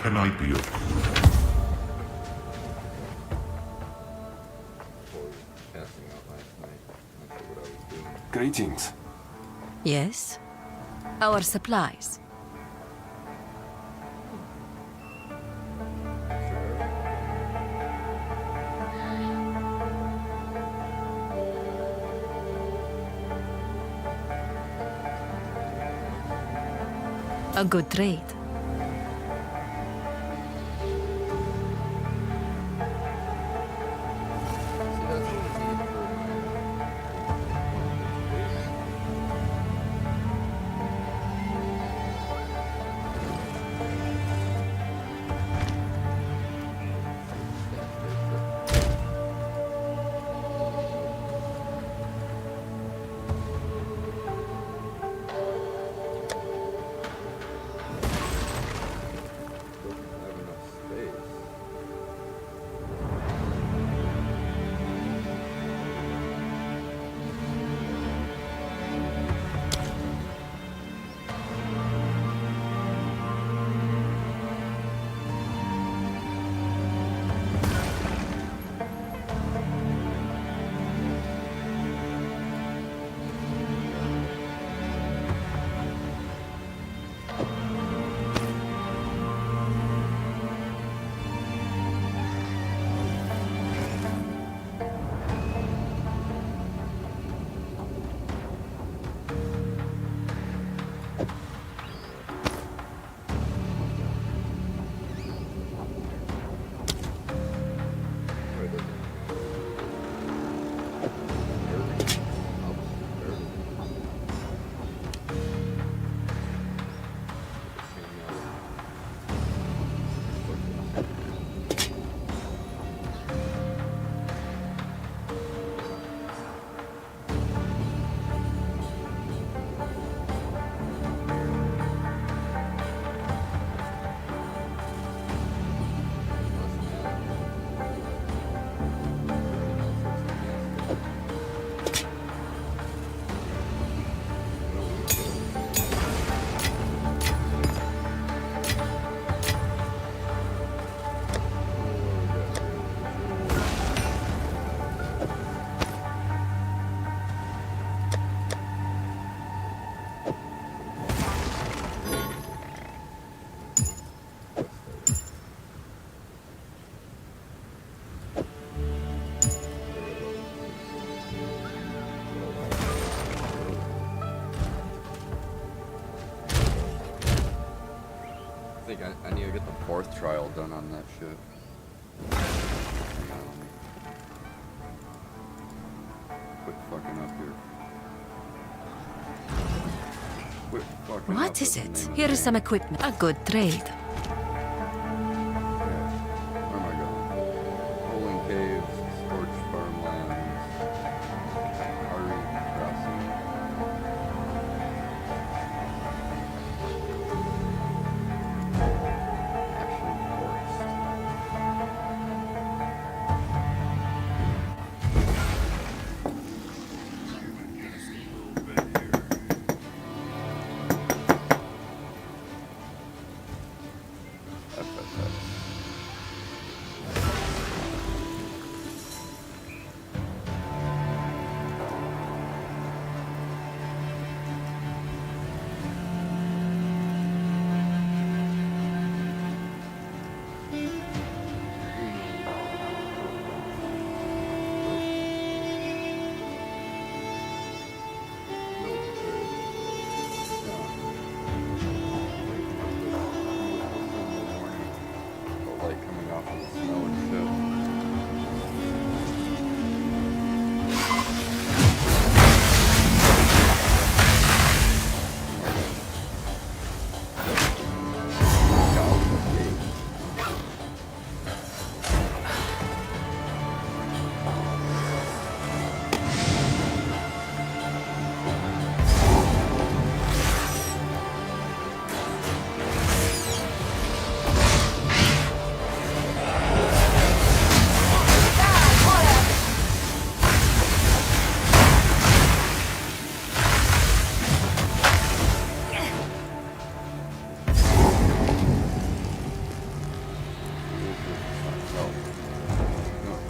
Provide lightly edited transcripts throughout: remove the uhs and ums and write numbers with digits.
can I be of? Passing out last night. Not sure what I was doing. Greetings. Yes? Our supplies. A good trade. I need to get the 4th trial done on that shit. Hang on, let me quit fucking up here. Quit fucking up. What is it? Here is some equipment. A good trade. Where am I going? Rolling caves, scorched farmlands, Ari crossing. Ashen forest.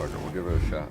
Fuck it, we'll give it a shot.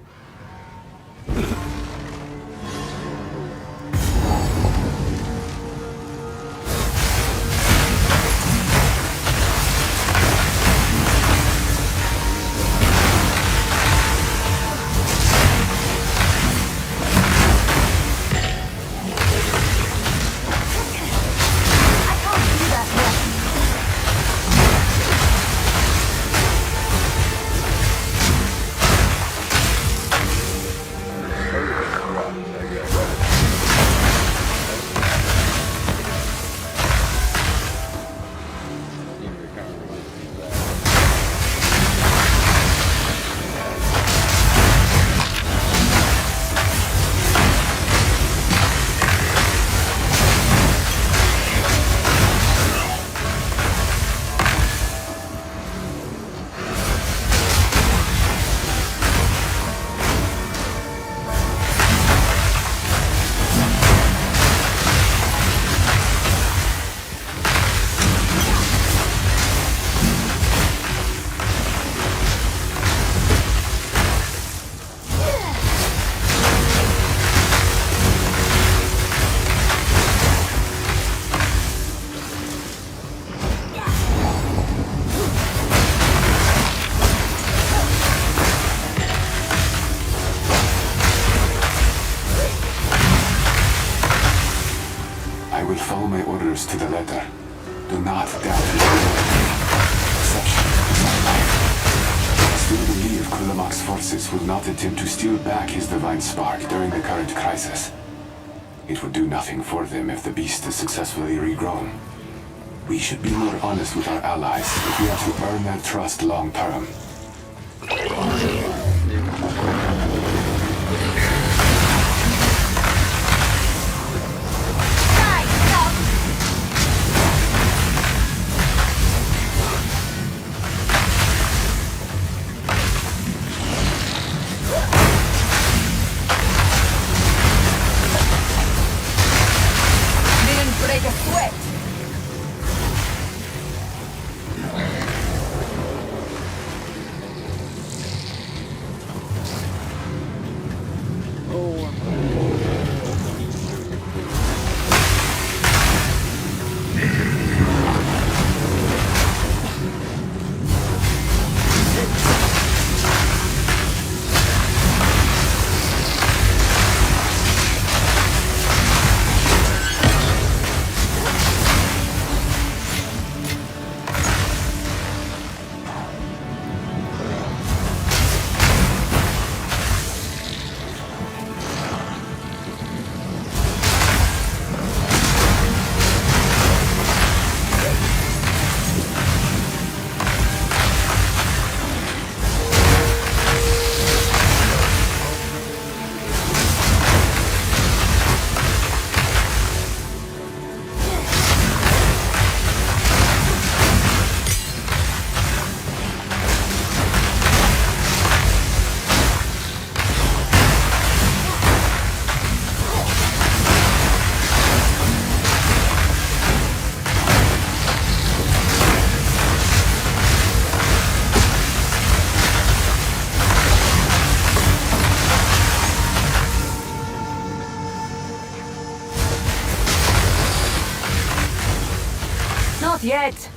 I will follow my orders to the letter. Do not doubt me. Deception is my life. I still believe Kulamak's forces will not attempt to steal back his divine spark during the current crisis. It would do nothing for them if the beast is successfully regrown. We should be more honest with our allies if we are to earn their trust long term. Break a sweat. Not yet.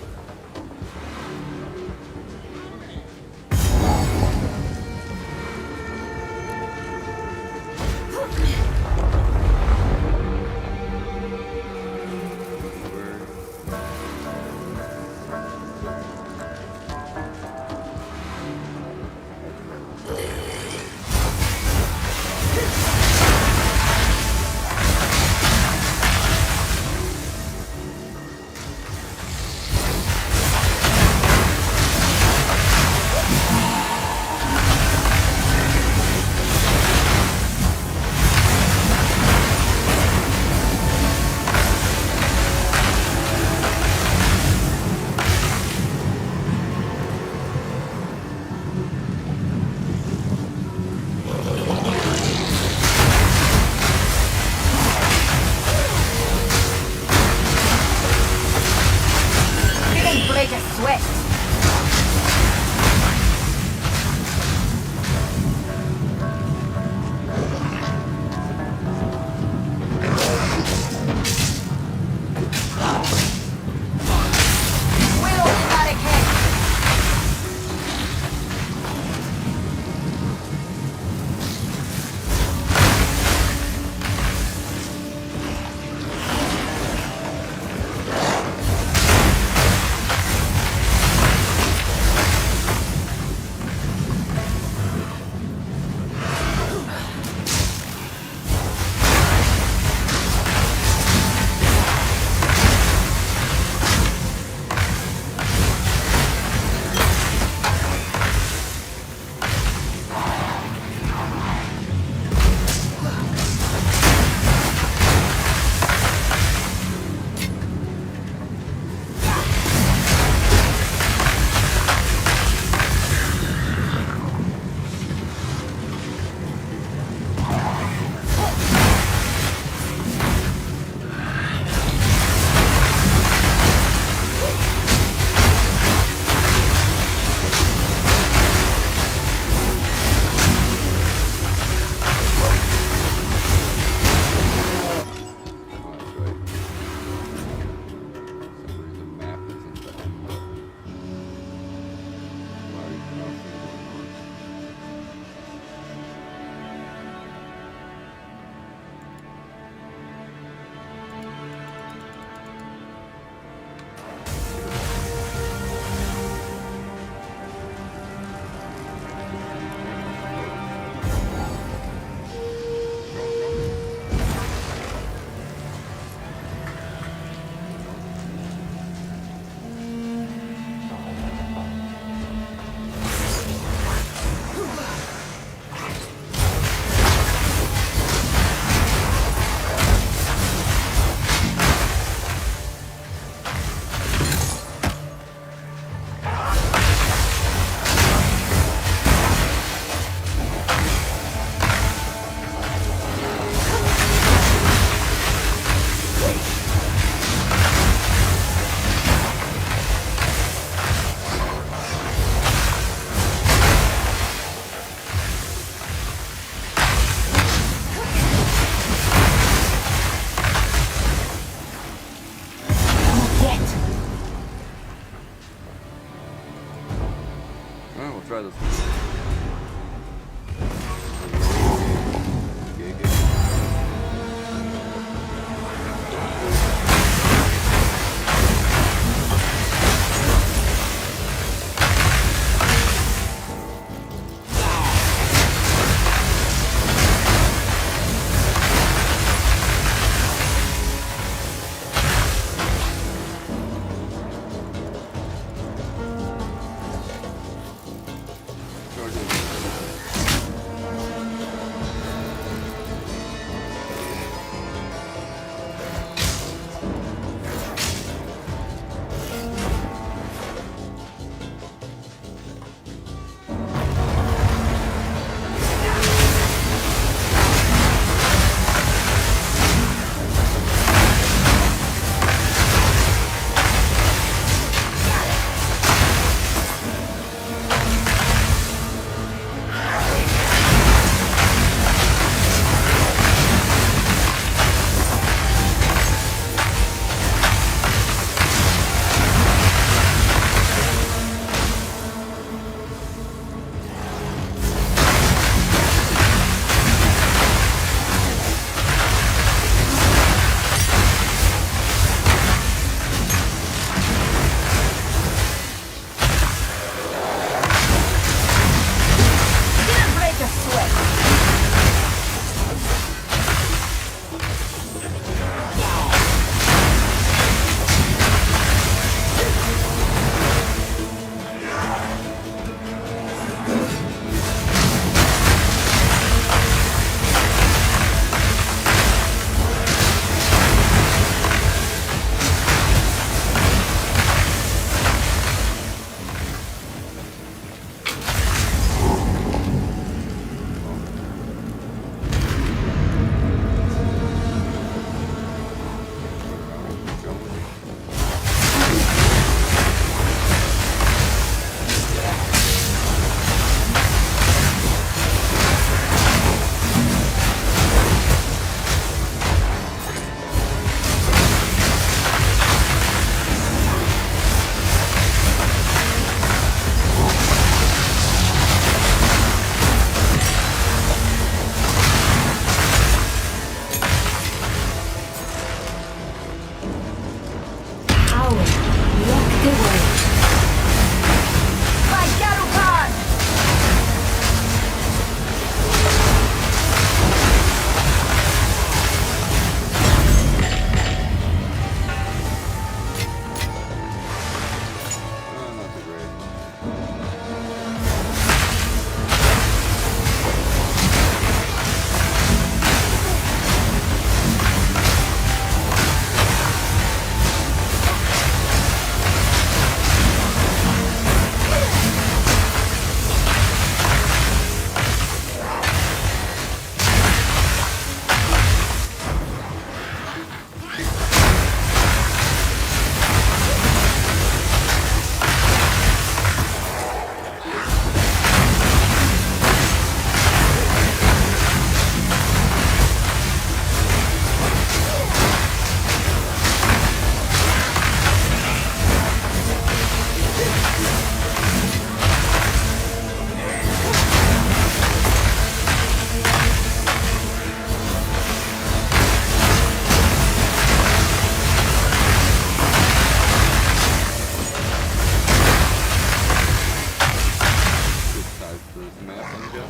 the map, Ninja?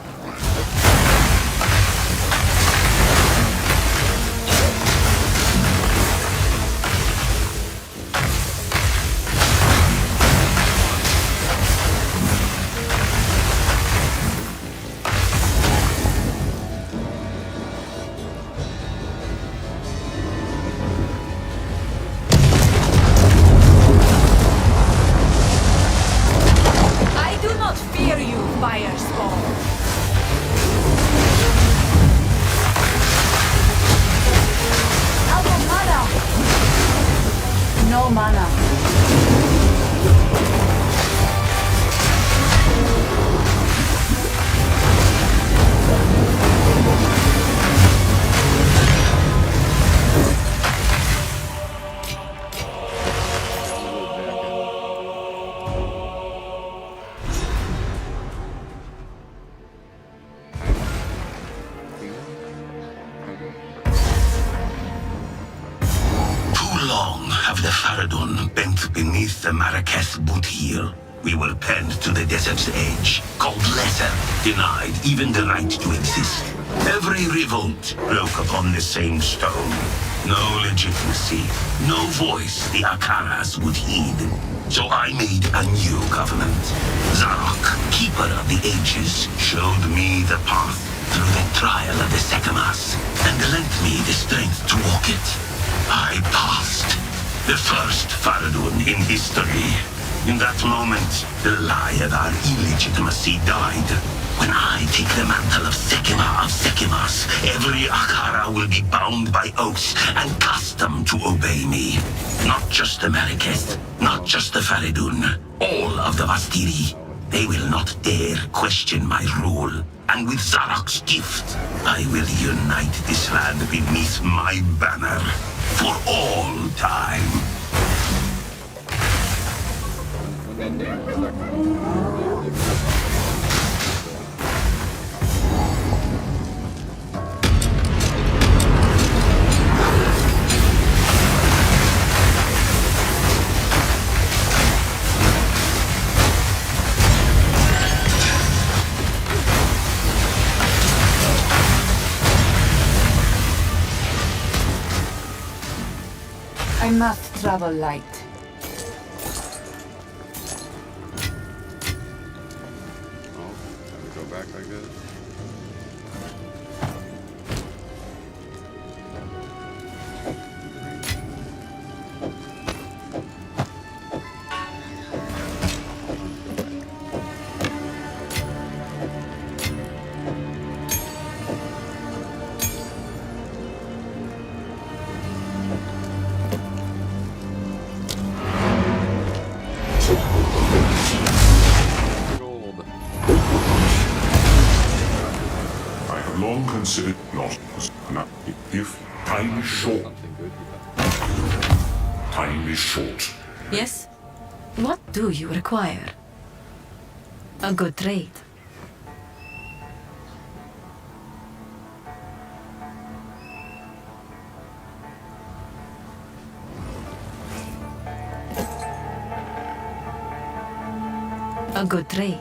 I do not fear you, fire spawn. Out of mana. No mana. Too long have the Faradun bent beneath the Marrakech boot heel. We were penned to the desert's edge, called lesser, denied even the right to exist. Every revolt broke upon the same stone. No legitimacy, no voice the Akaras would heed. So I made a new covenant. Zarok, keeper of the ages, showed me the path through the trial of the Sekemas, and lent me the strength to walk it. I passed. The first Faradun in history. In that moment, the lie of our illegitimacy died. When I take the mantle of Sekema of Sekemas, every Akara will be bound by oaths and custom to obey me. Not just the Marrakech, not just the Faradun, all of the Vastiri. They will not dare question my rule. And with Zarok's gift, I will unite this land beneath my banner. For all time. When they name was I must travel light. Oh, time to go back, I guess. Gold. I have long considered not if time is short. Something good here. Time is short. Yes? What do you require? A good trade. A good trade.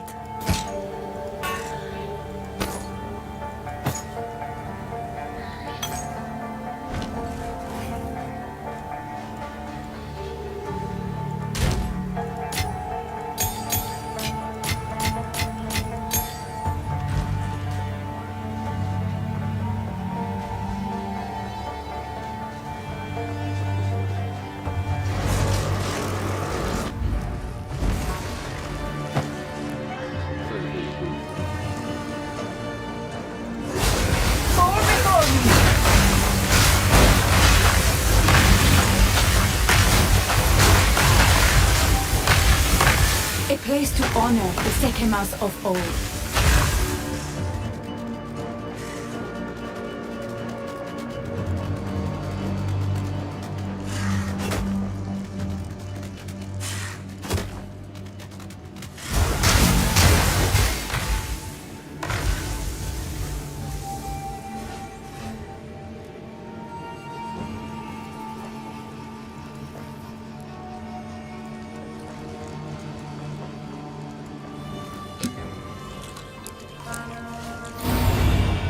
Fall before me! A place to honor the Sekemas of old.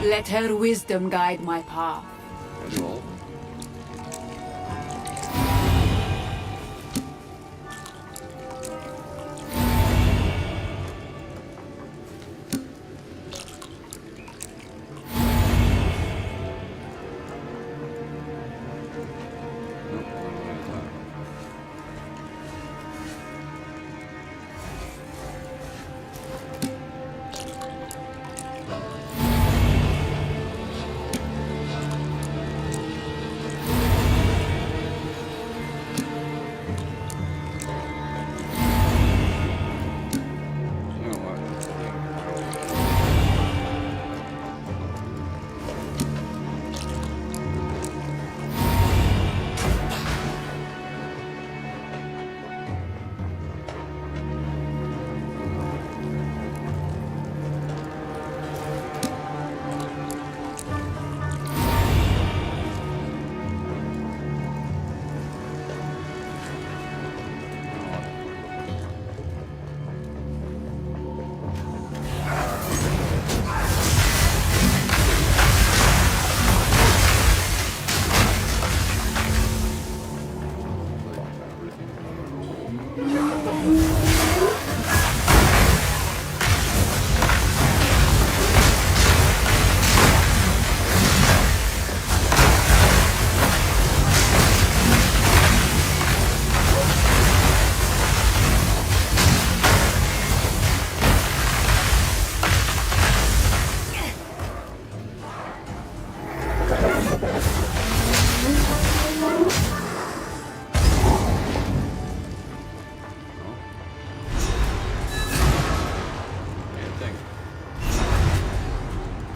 Let her wisdom guide my path. Cool.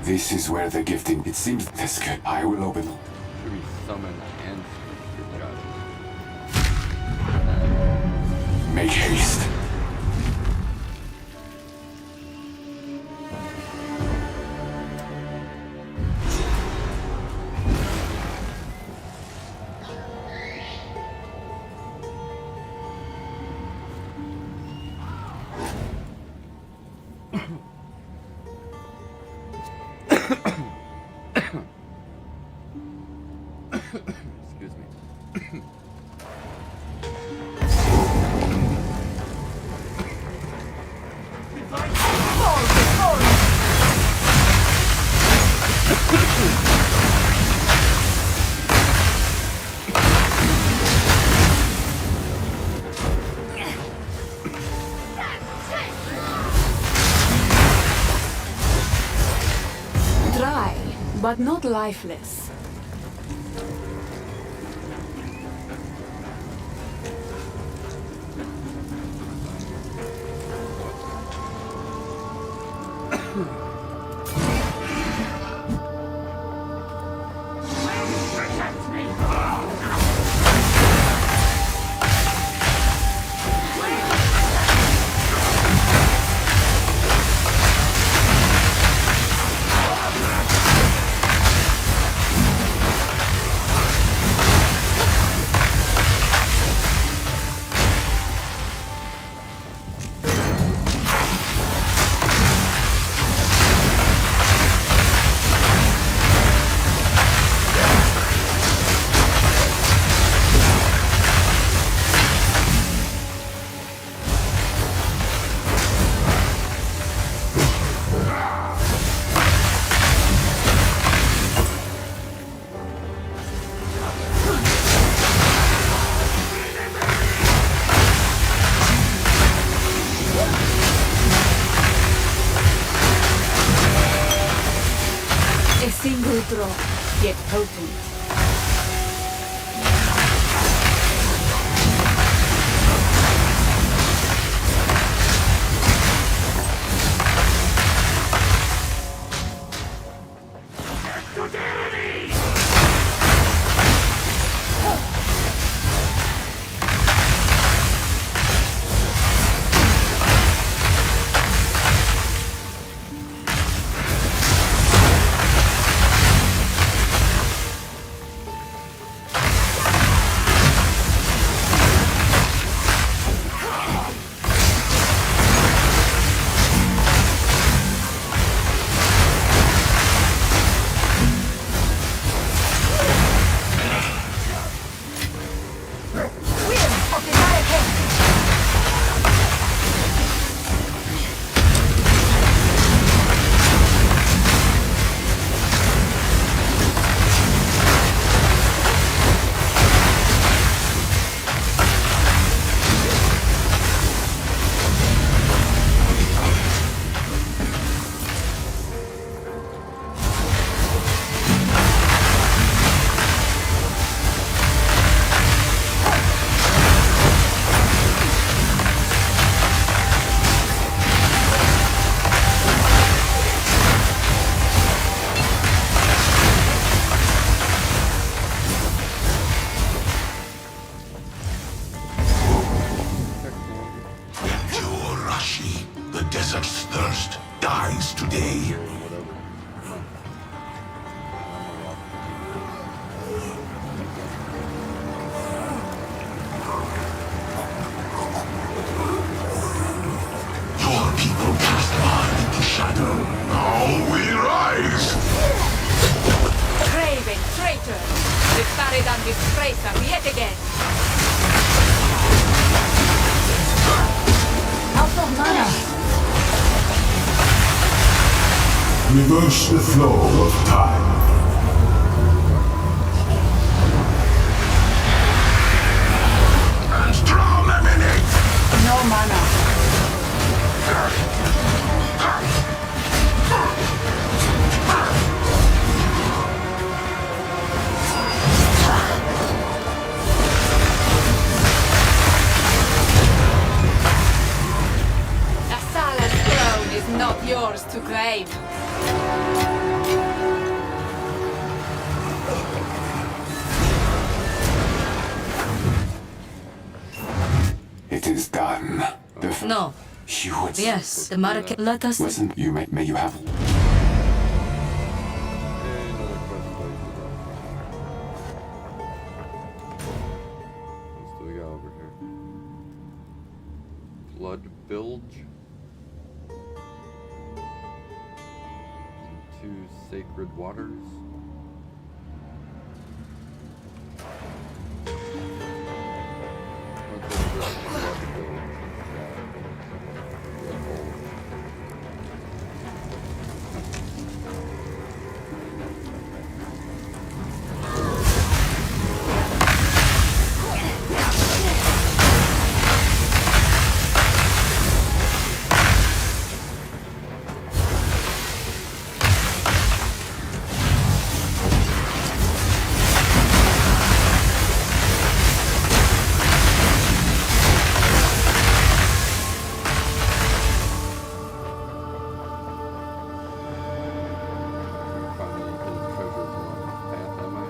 This is where the gifting. It seems this good. I will open. Should we summon and good job. Make haste. Excuse me. Dry, but not lifeless. A single drop, yet potent. tread on disgracer yet again. Out of mana. Reverse the flow of time. And drown emanate. No mana. Asala's throne is not yours to claim. It is done. No. You would Yes, the Marrakesh. Let us. listen. You may you have. Hey, another quest place. What do we got over here? Blood Bilge. Into Sacred Waters. What's over at Blood Bilge? Red Hole. Finally, hidden treasures along this path, am I?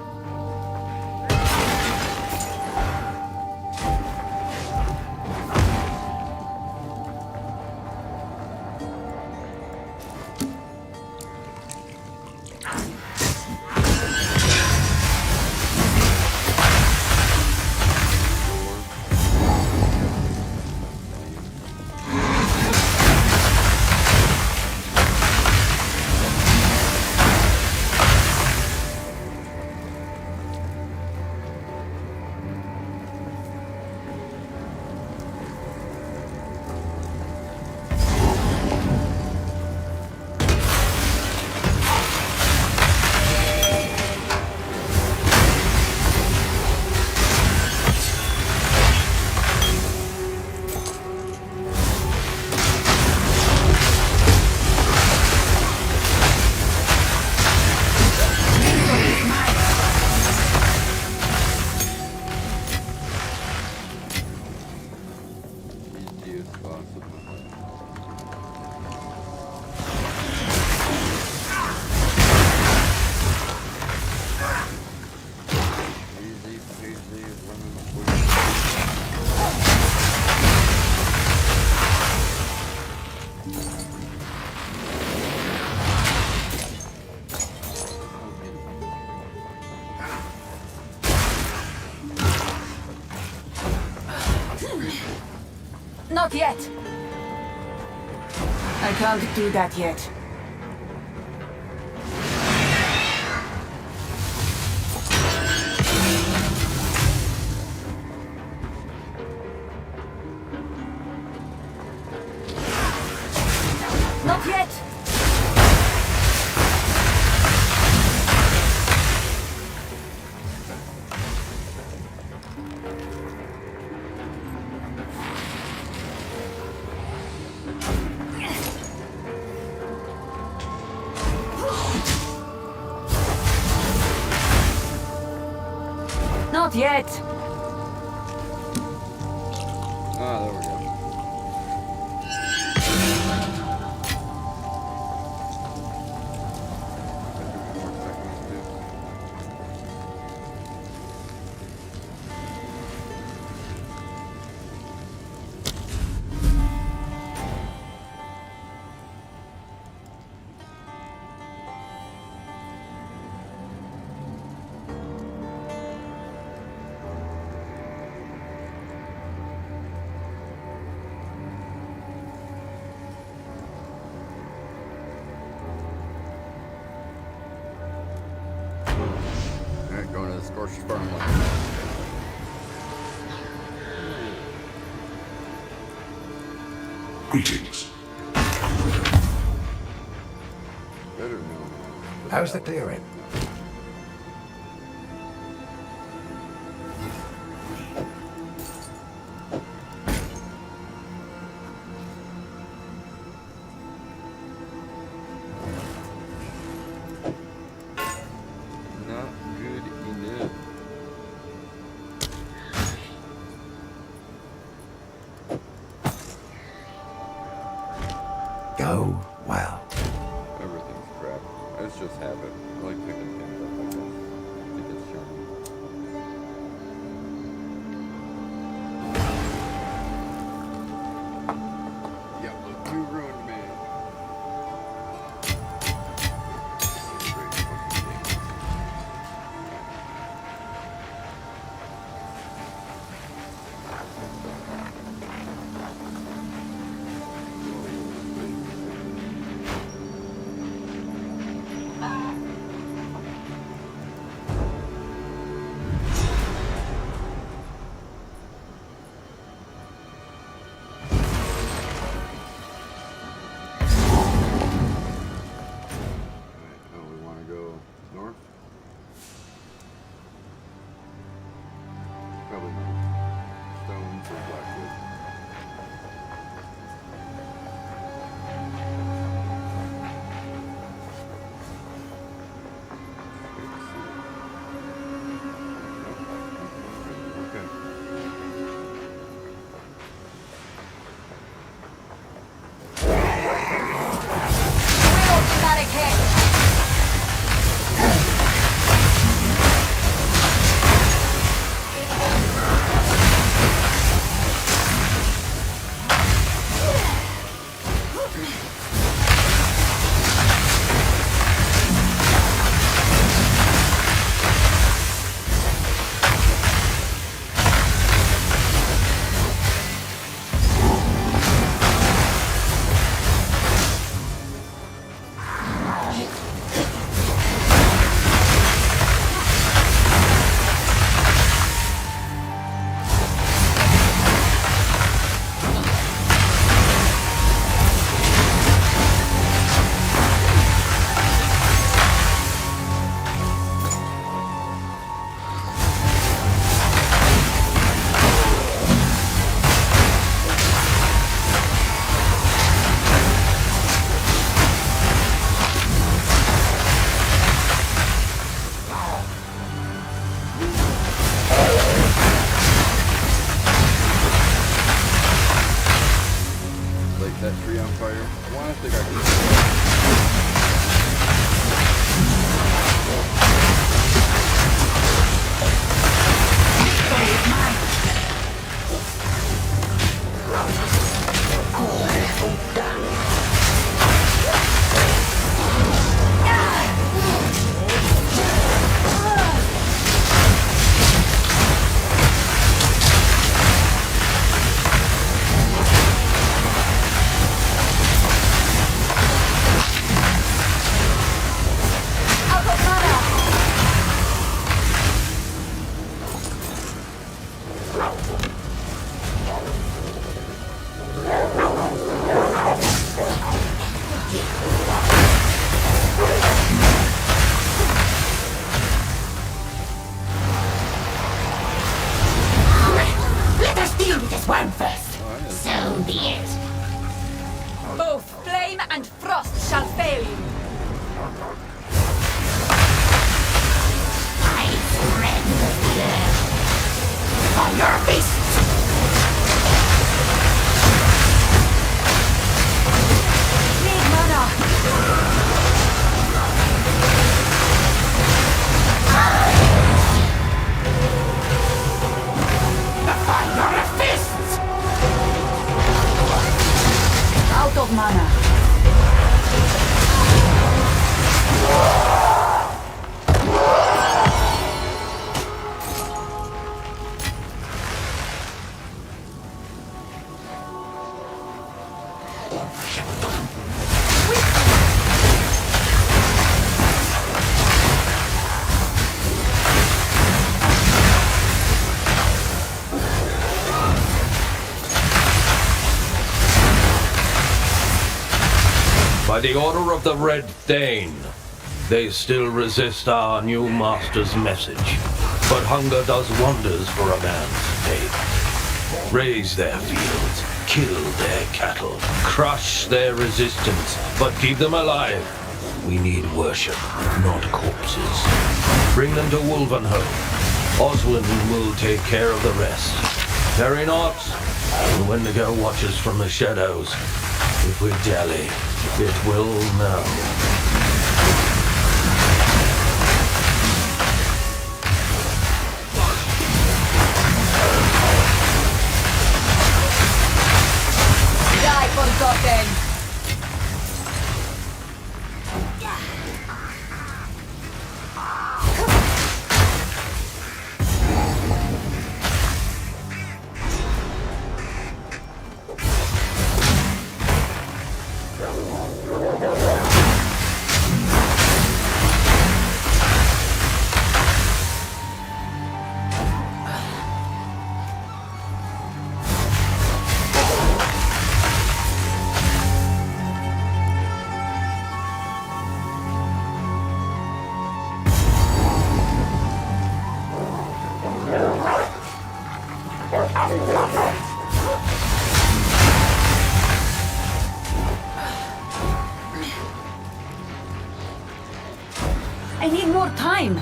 Easiest possible. Easy peasy lemon squeeze. Not yet. I can't do that yet. Not yet. Not yet. Ah, there we go. More seconds, dude. Going to the Scorched Farmland. Greetings. Better know. How's the clearing? Not good enough. Go well. Everything's crap. It's just habit. I like picking things up, I guess. I think it's charming. Yeah, look, you ruined me. Great fucking game. By the order of the Red Thane, they still resist our new master's message. But hunger does wonders for a man's faith. Raise their fields, kill their cattle, crush their resistance, but keep them alive. We need worship, not corpses. Bring them to Wolvenholm. Oswin will take care of the rest. Tarry not, and Wendigo watches from the shadows. If we dally, it will know. Die forgotten! I need more time.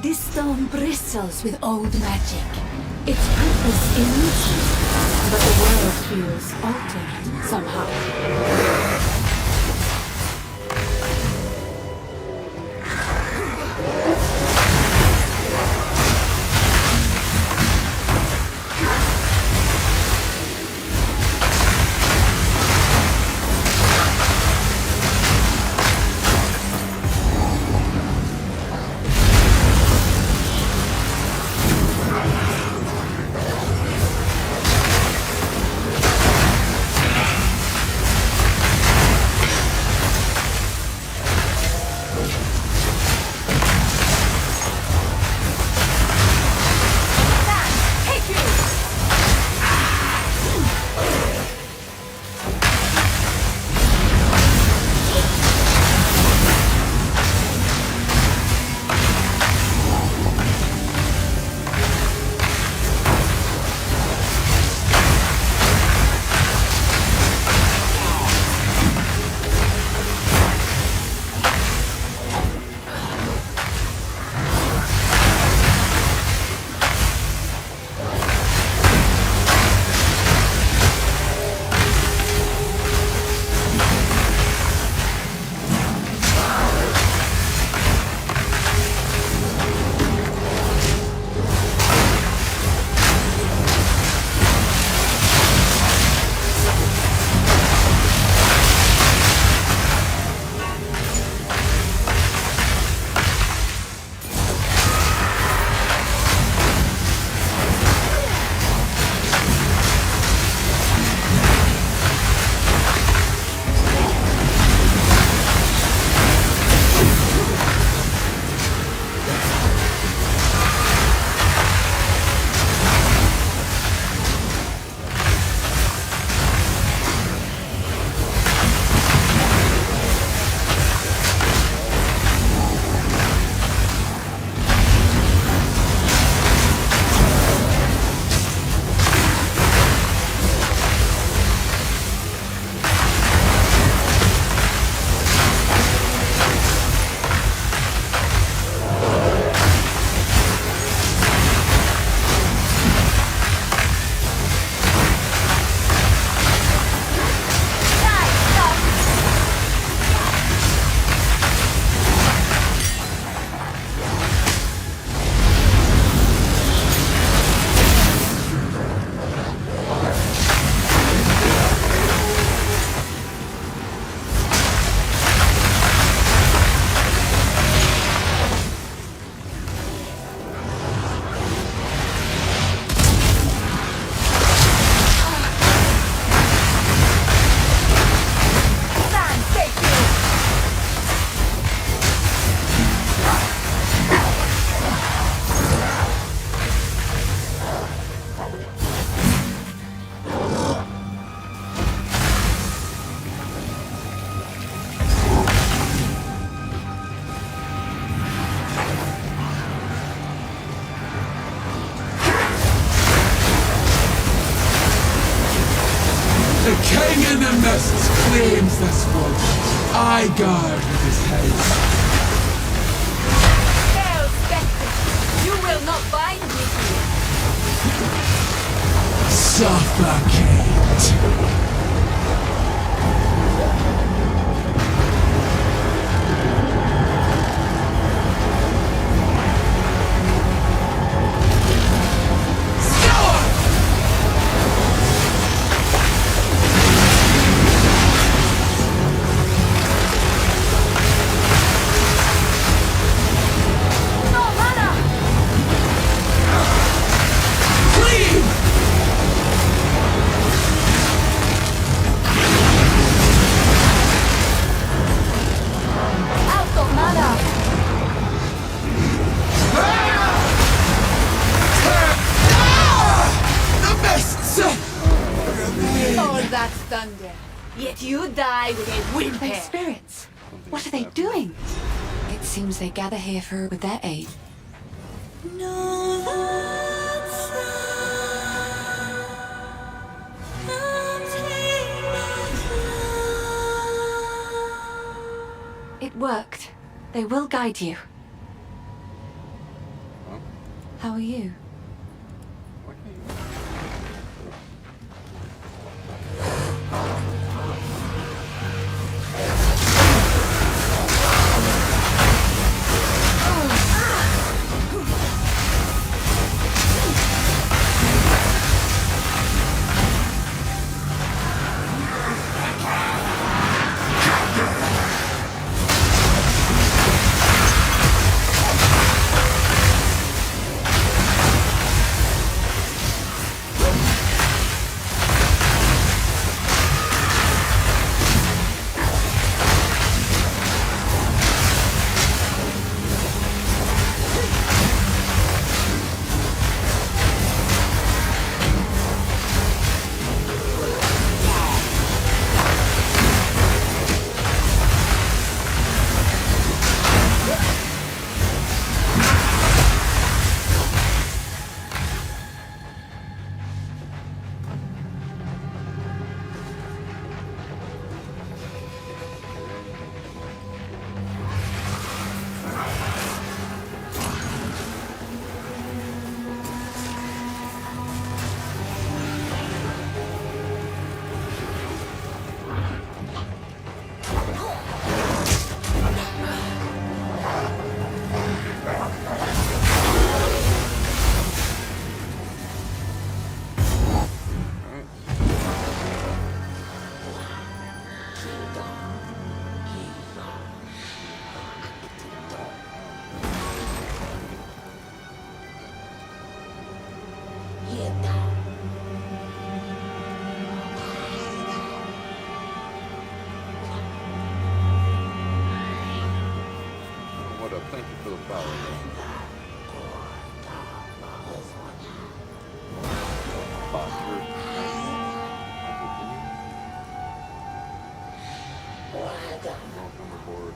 This stone bristles with old magic. Its purpose eludes me, but the world feels altered somehow. Lust's claims thus far. I guard with his head. Hell, Spectre! You will not bind me here! Suffocate! That thunder. Yet you die with a whimper. They're spirits. What are they doing? It seems they gather here for with their aid. It worked. They will guide you. How are you? Thank you for the flower. Phosphorus. Overboard.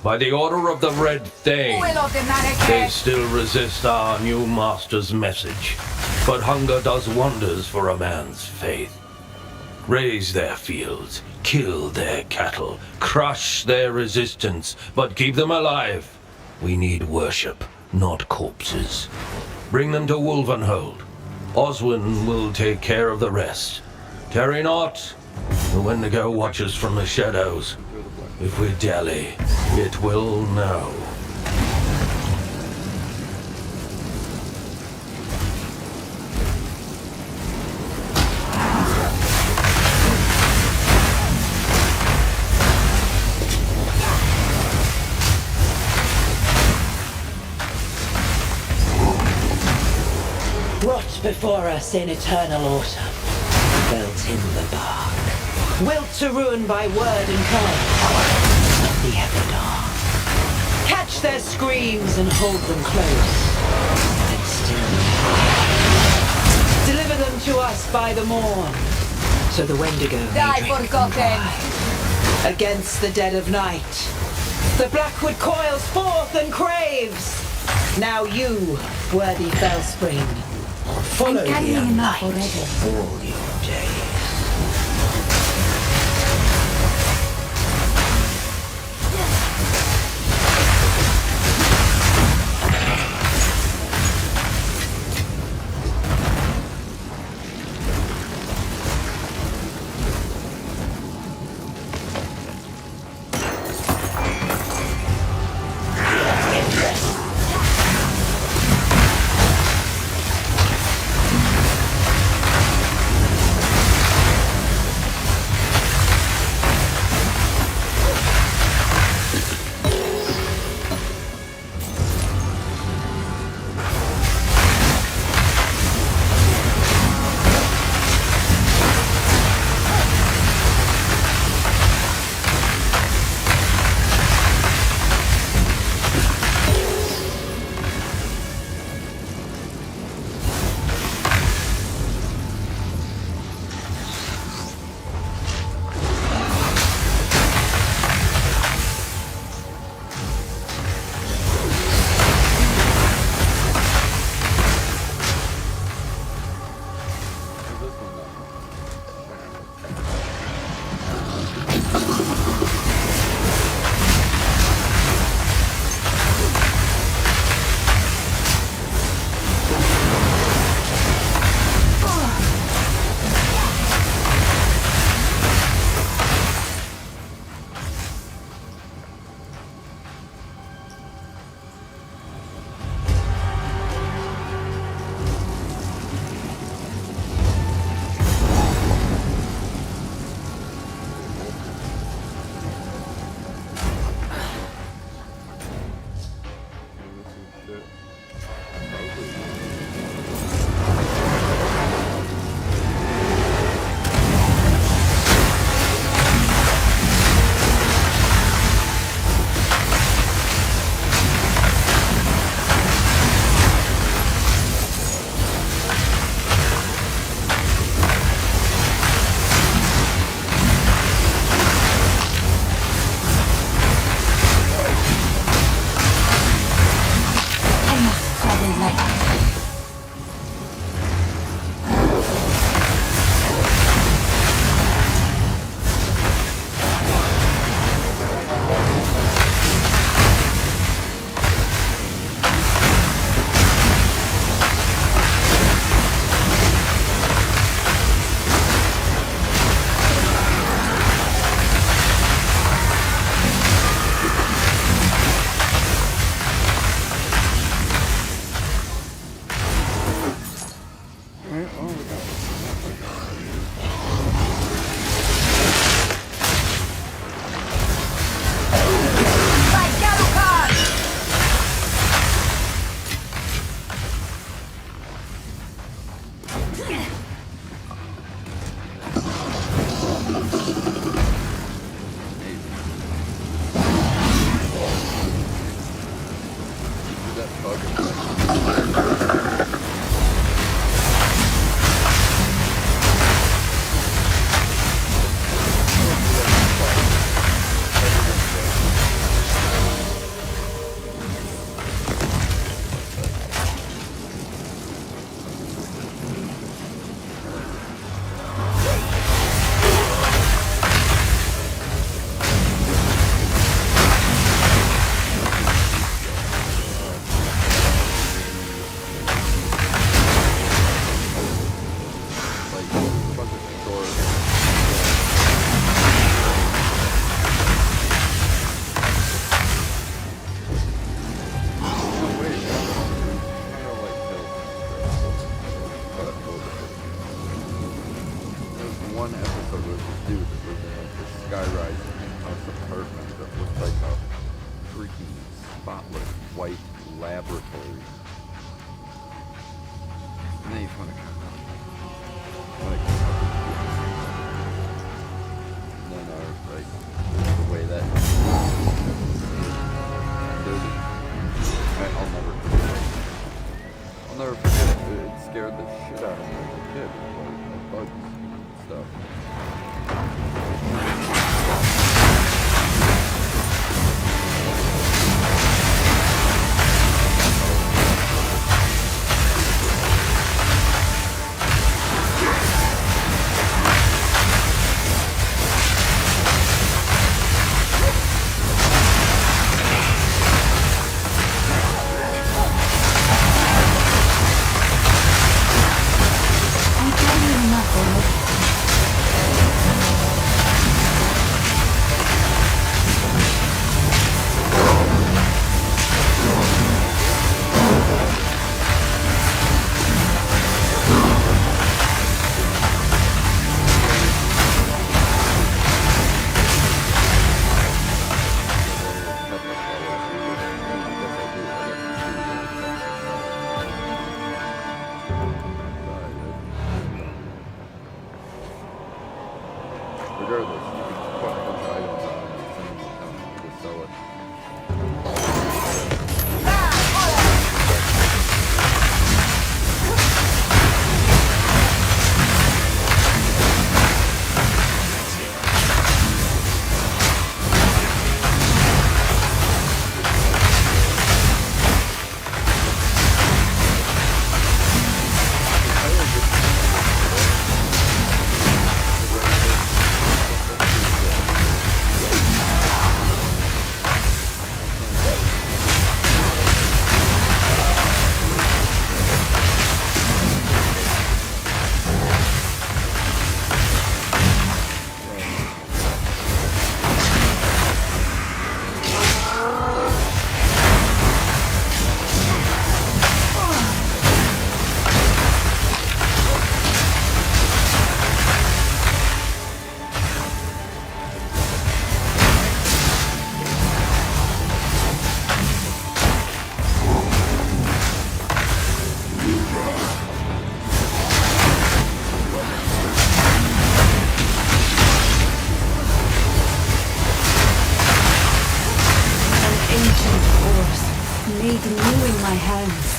By the order of the Red Thane, Will of the they Marrakesh! still resist our new master's message. But hunger does wonders for a man's faith. Raise their fields, kill their cattle, crush their resistance, but keep them alive. We need worship, not corpses. Bring them to Wolvenhold. Oswin will take care of the rest. Tarry not. The Wendigo watches from the shadows. If we dally, it will know. before us in eternal autumn, built in the bark, wilt to ruin by word and curse, of the ever dawn. Catch their screams and hold them close, and still deliver them to us by the morn, so the Wendigo may Die drink them forgotten! dry. Against the dead of night, the Blackwood coils forth and craves. Now you, worthy Fellspring, follow I'm the carrying enough light already. all your days. spotless white laboratory. And then you find a shit out of him as a kid, like bugs and stuff. Regardless, you can put a bunch of items on and send them to town to sell it. Made new in my hands.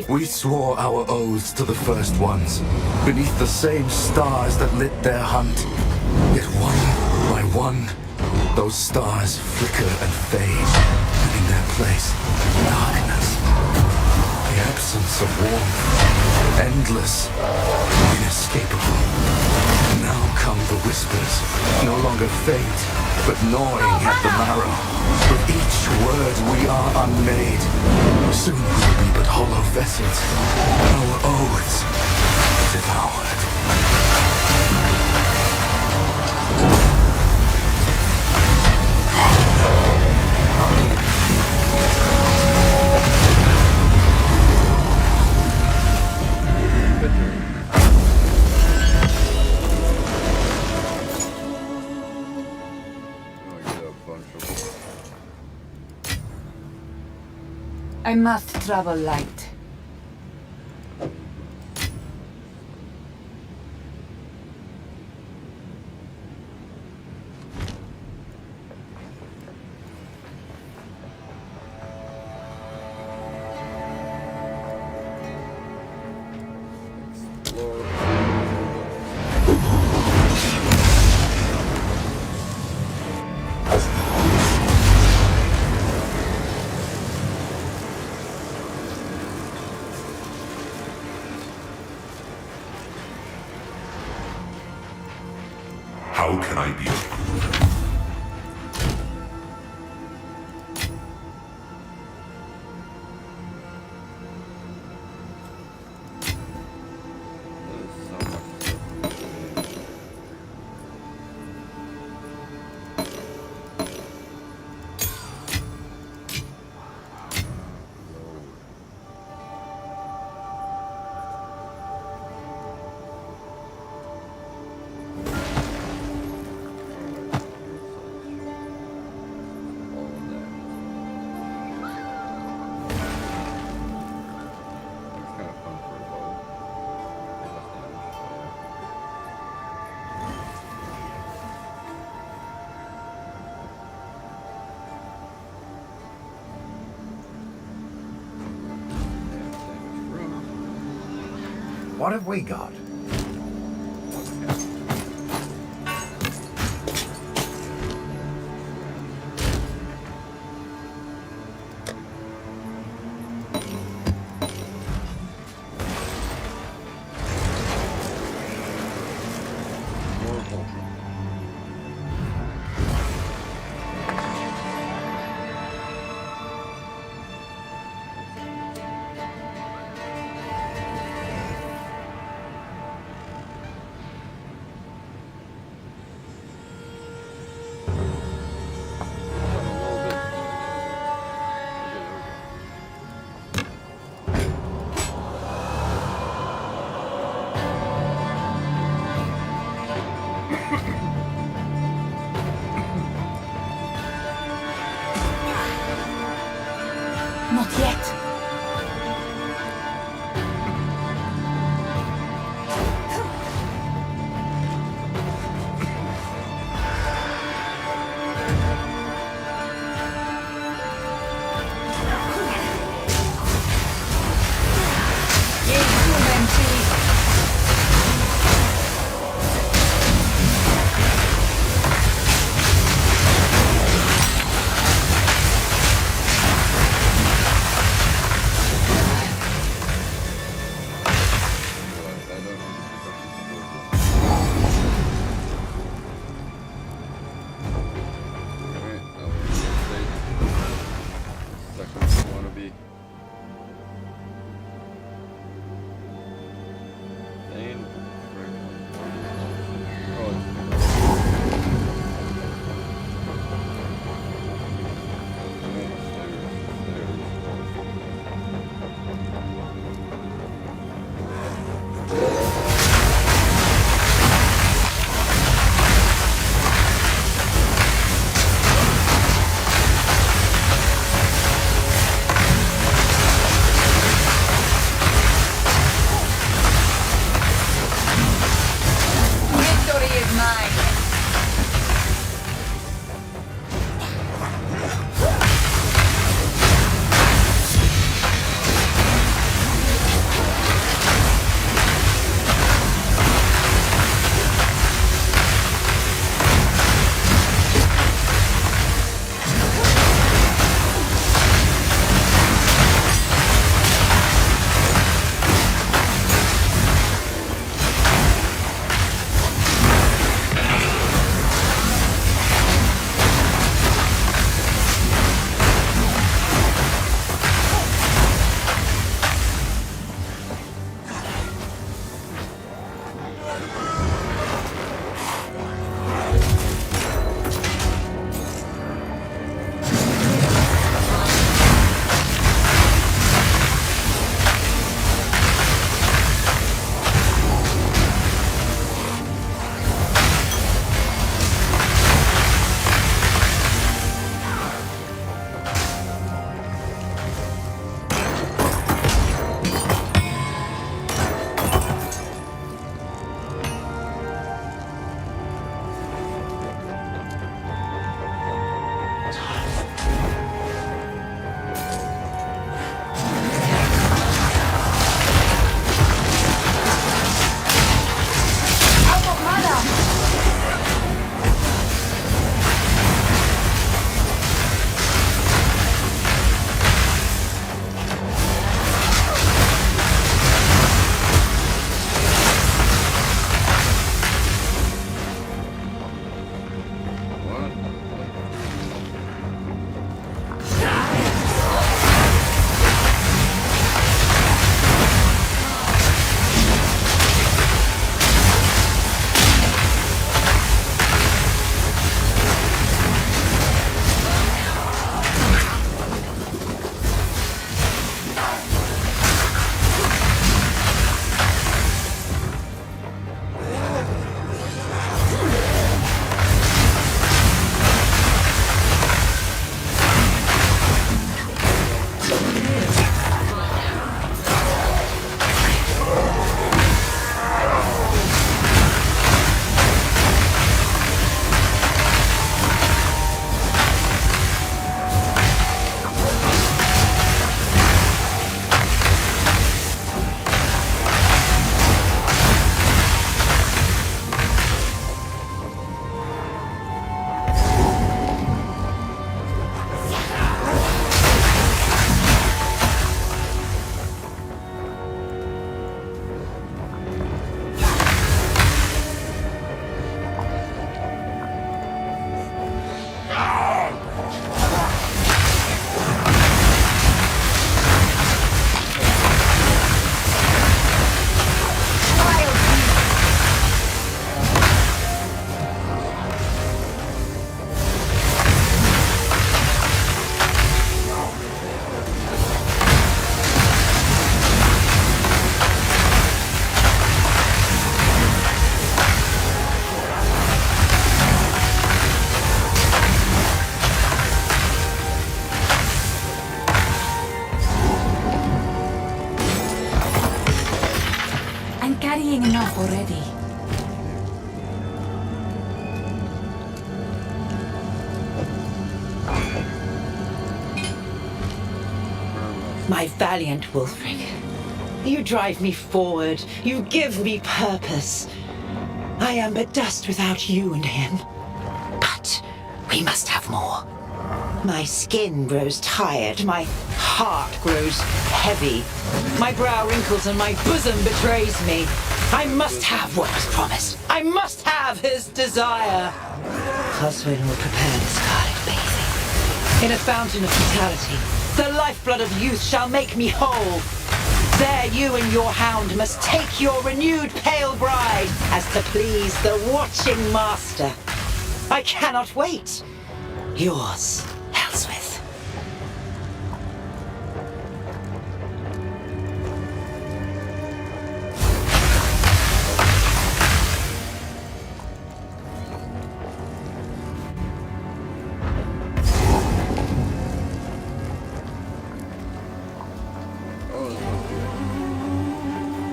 We swore our oaths to the first ones, beneath the same stars that lit their hunt. Yet one by one, those stars flicker and fade, and in their place, darkness. The absence of warmth, endless, inescapable. Now come the whispers, no longer faint, but gnawing at the marrow. With each word we are unmade. Soon we will be but hollow vessels, our oaths devoured. I must travel light. How can I be of good? What have we got? Not yet. I'm carrying enough already. My valiant Wulfric, you drive me forward, you give me purpose. I am but dust without you and him. But we must have more. My skin grows tired, my heart grows heavy. My brow wrinkles and my bosom betrays me. I must have what was promised. I must have his desire. Oswin will prepare the scarlet bathing. In a fountain of fatality, the lifeblood of youth shall make me whole. There you and your hound must take your renewed pale bride, as to please the watching master. I cannot wait. Yours, Elswith.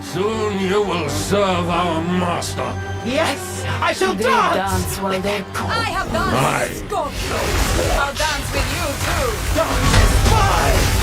Soon you will serve our master. Yes, I shall They dance! dance while they're cold. I have danced with Scorpio. I'll dance with you too. Mountains white.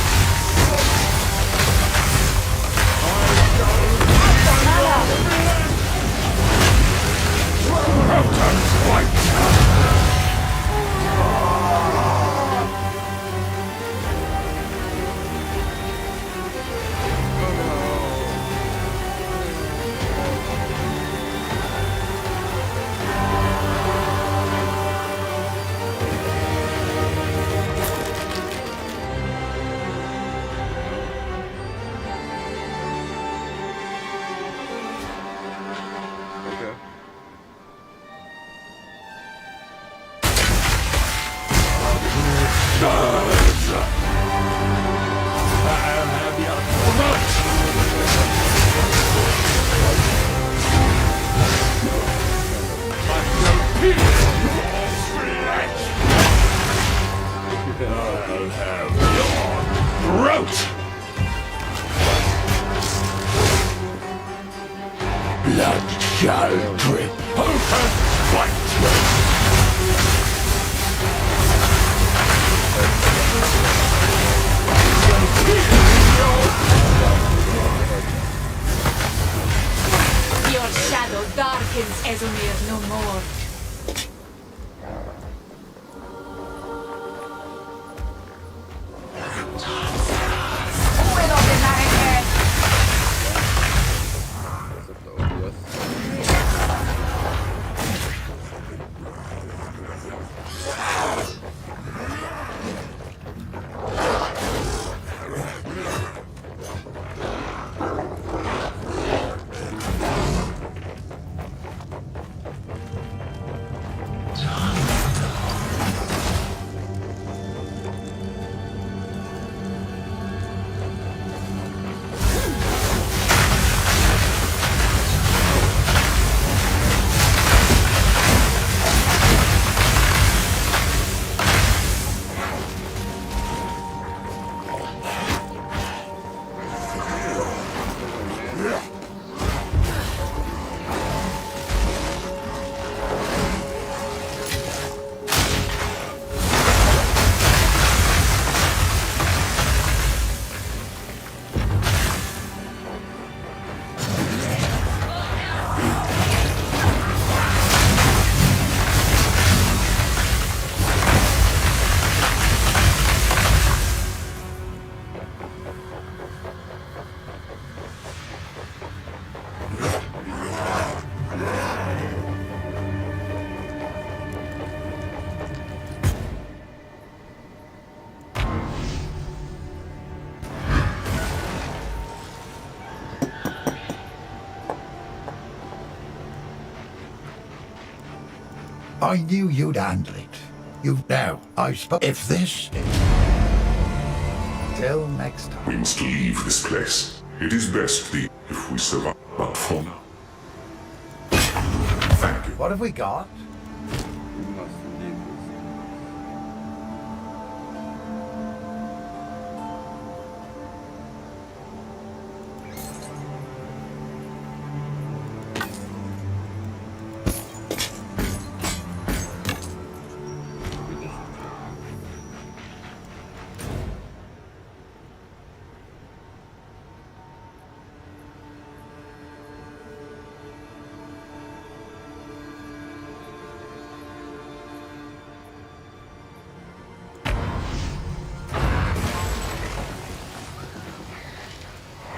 I'll have your throat! Blood shall drip. Potent fight! Your shadow darkens Ezomir no more. I knew you'd handle it. Now, I suppose if this... Till next time. We must leave this place. It is best if we survive, but for now. Thank you. What have we got? We must leave this.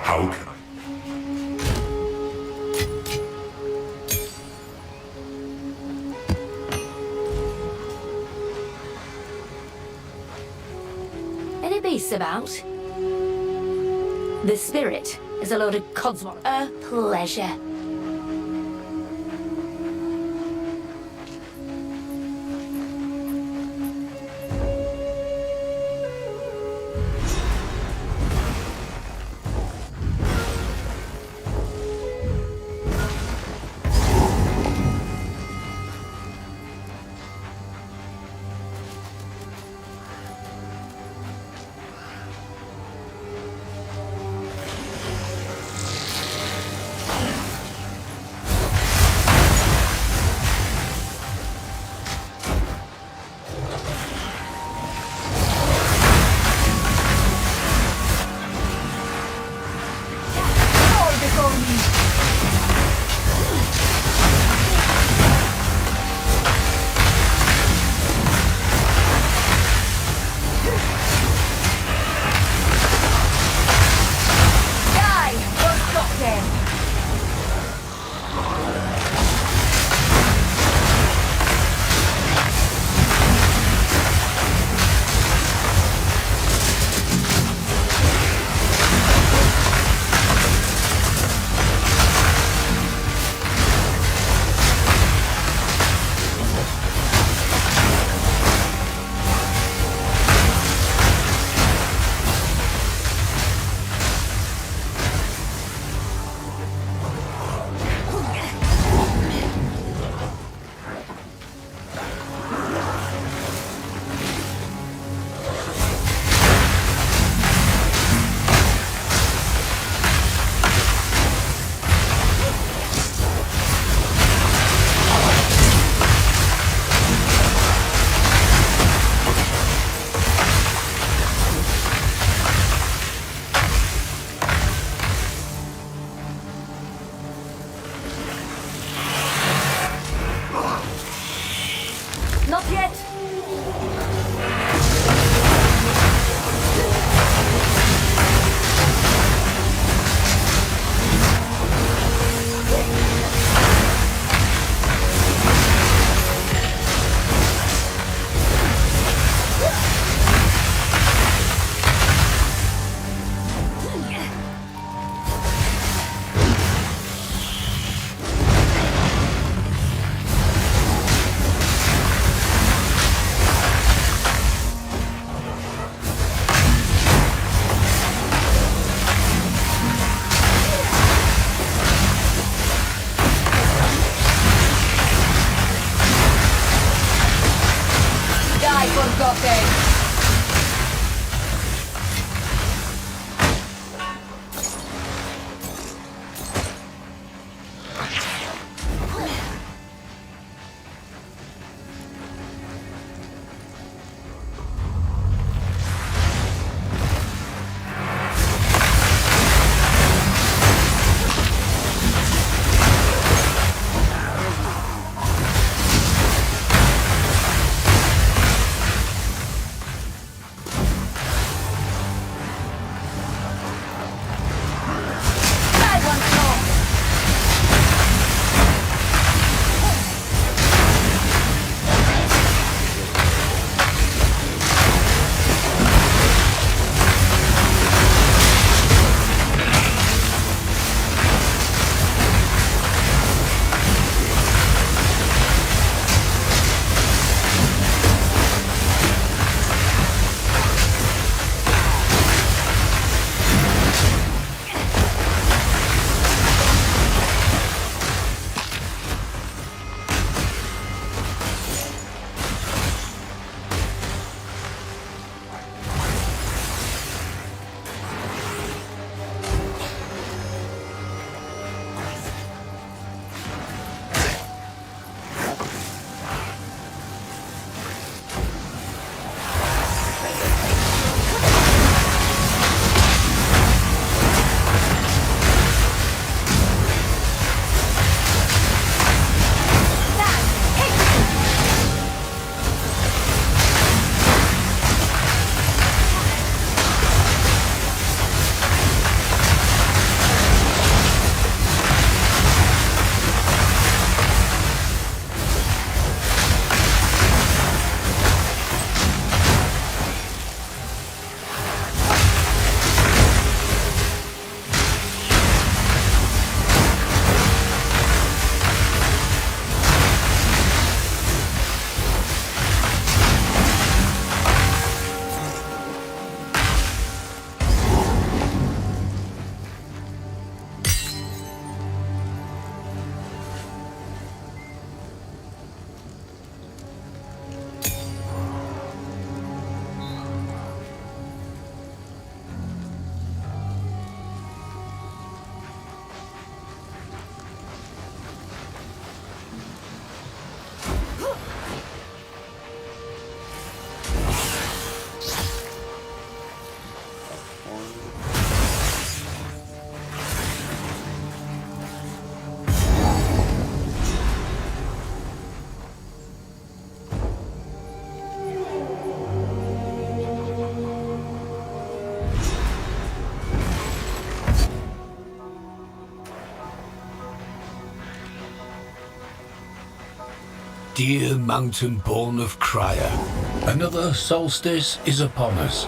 How can I? Any beasts about? The spirit is a load of codswallop. A pleasure. Not yet. dear mountain-born of Cryer. Another solstice is upon us.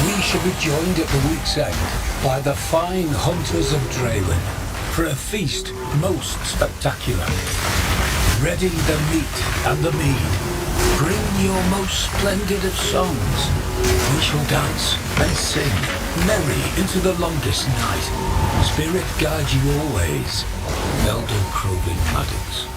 We shall be joined at the week's end by the fine hunters of Draylen for a feast most spectacular. Ready the meat and the mead. Bring your most splendid of songs. We shall dance and sing merry into the longest night. Spirit guide you always. Elder Crovin Maddox.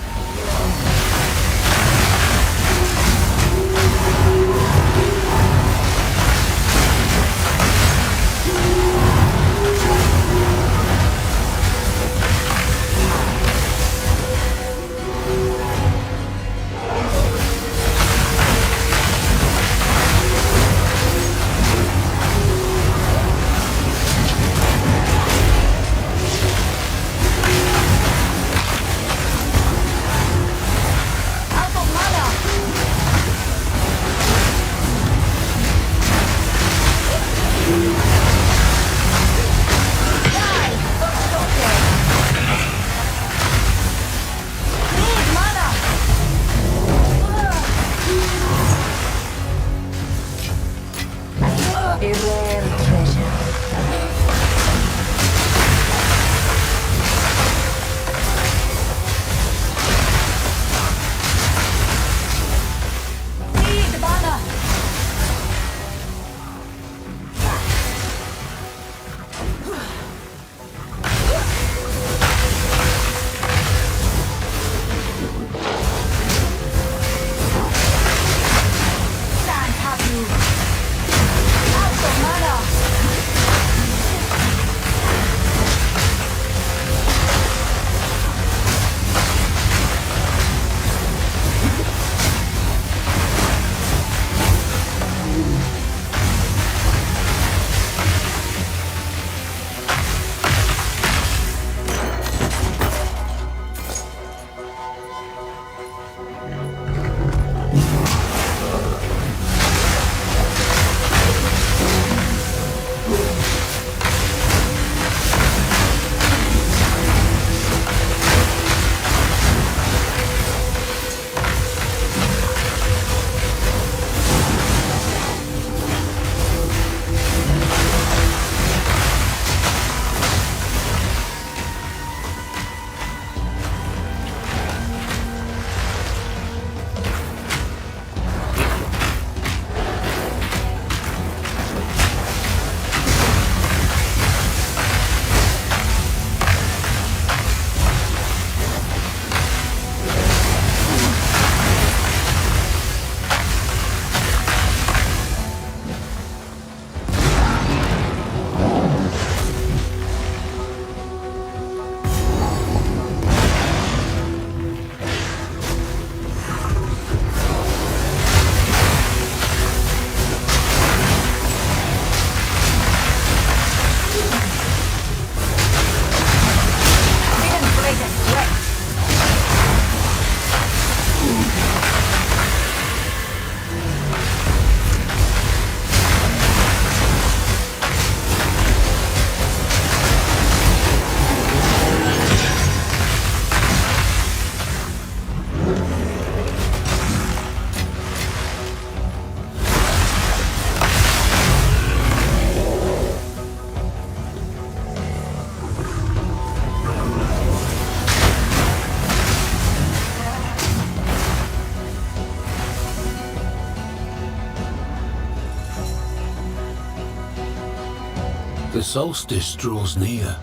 The solstice draws near,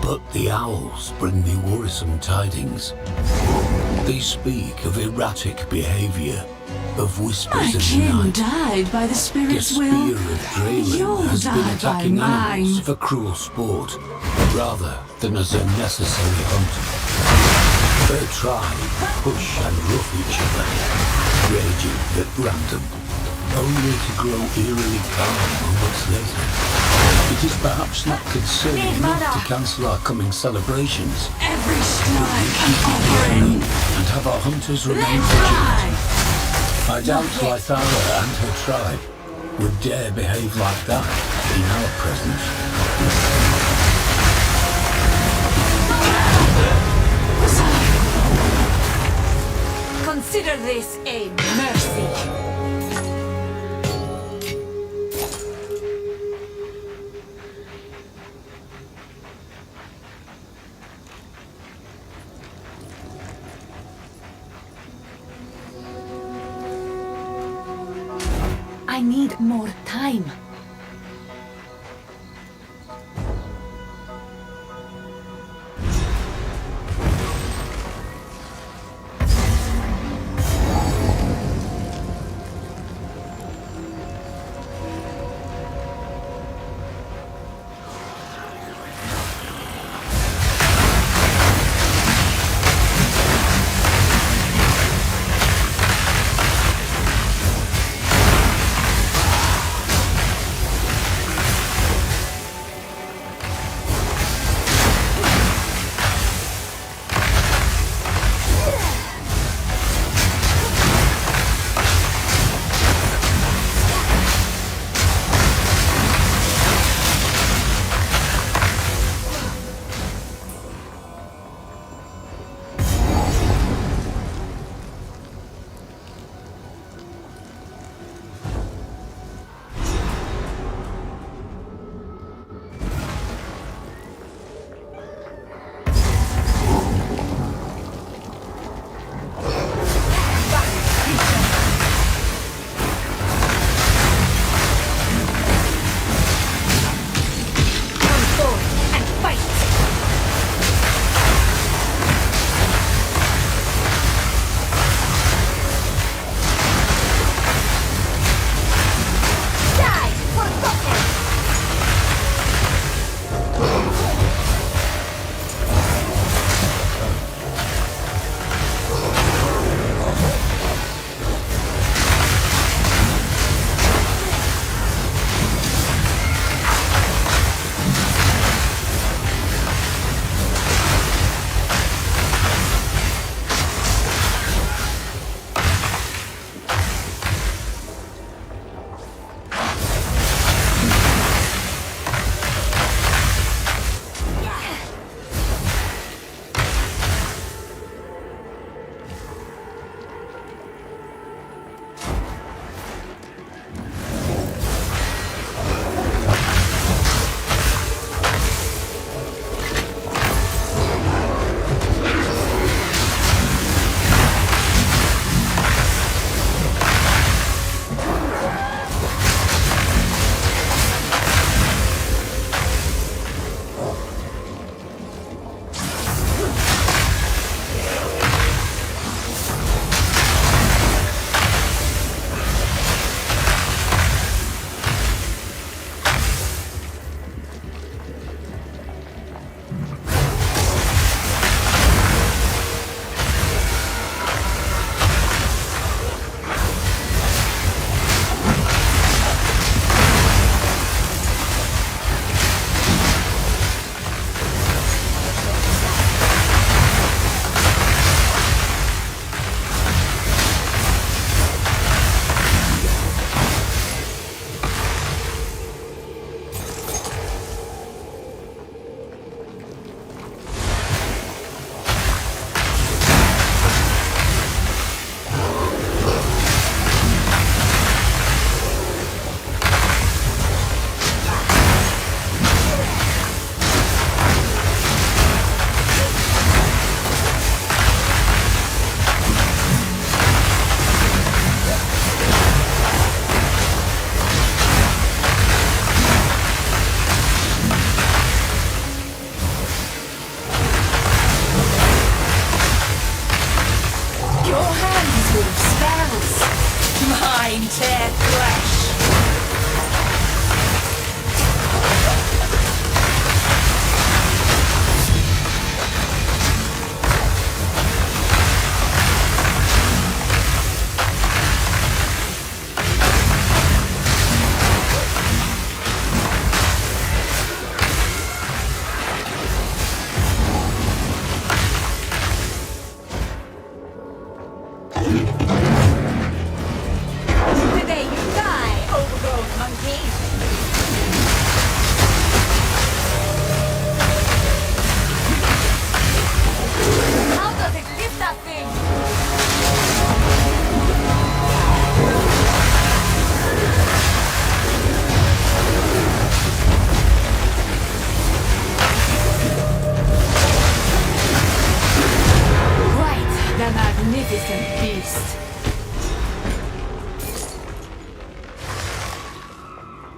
but the owls bring me worrisome tidings. They speak of erratic behavior, of whispers My in the kin night. died by the The spirit's spear will. of Draylen You'll has been die by attacking animals mine. for cruel sport, rather than as a necessary hunt. Their tribe push and rough each other, raging at random, only to grow eerily calm moments later. It is perhaps not concerning enough to cancel our coming celebrations. Every strike an and offering. have our hunters remain Let vigilant. fly. I doubt Lythara and her tribe would dare behave like that in our presence. Consider this a mercy. I need more time.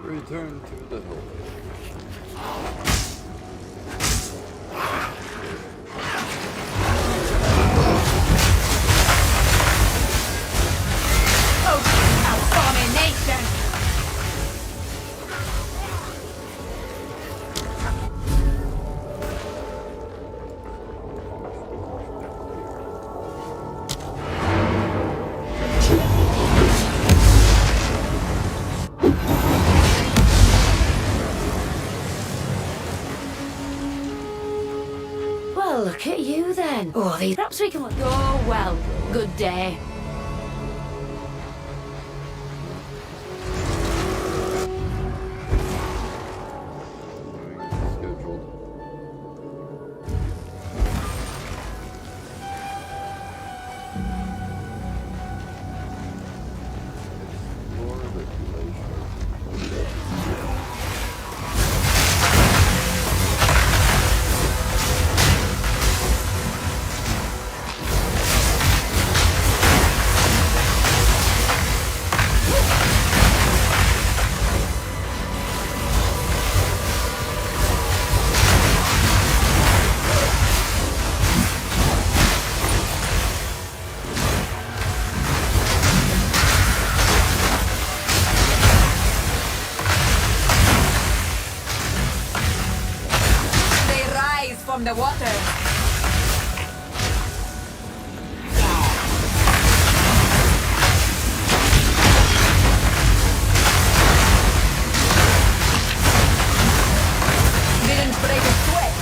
Return to the hill. Abomination! Well, look at you then. Oh, these. Perhaps we can. Oh, well. Good day. Scheduled. Explore the glacier. They rise from the water. Didn't break a sweat.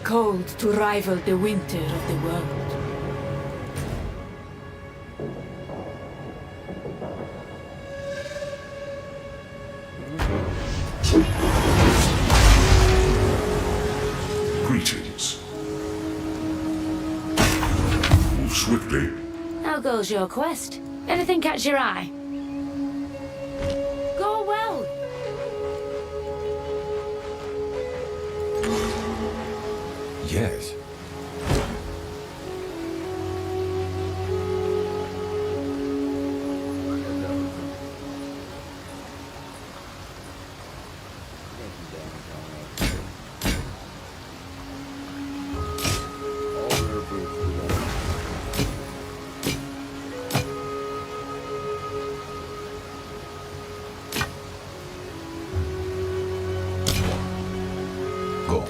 cold to rival the winter of the world. Greetings. Move swiftly. How goes your quest? Anything catch your eye? Go well. Yes. Go.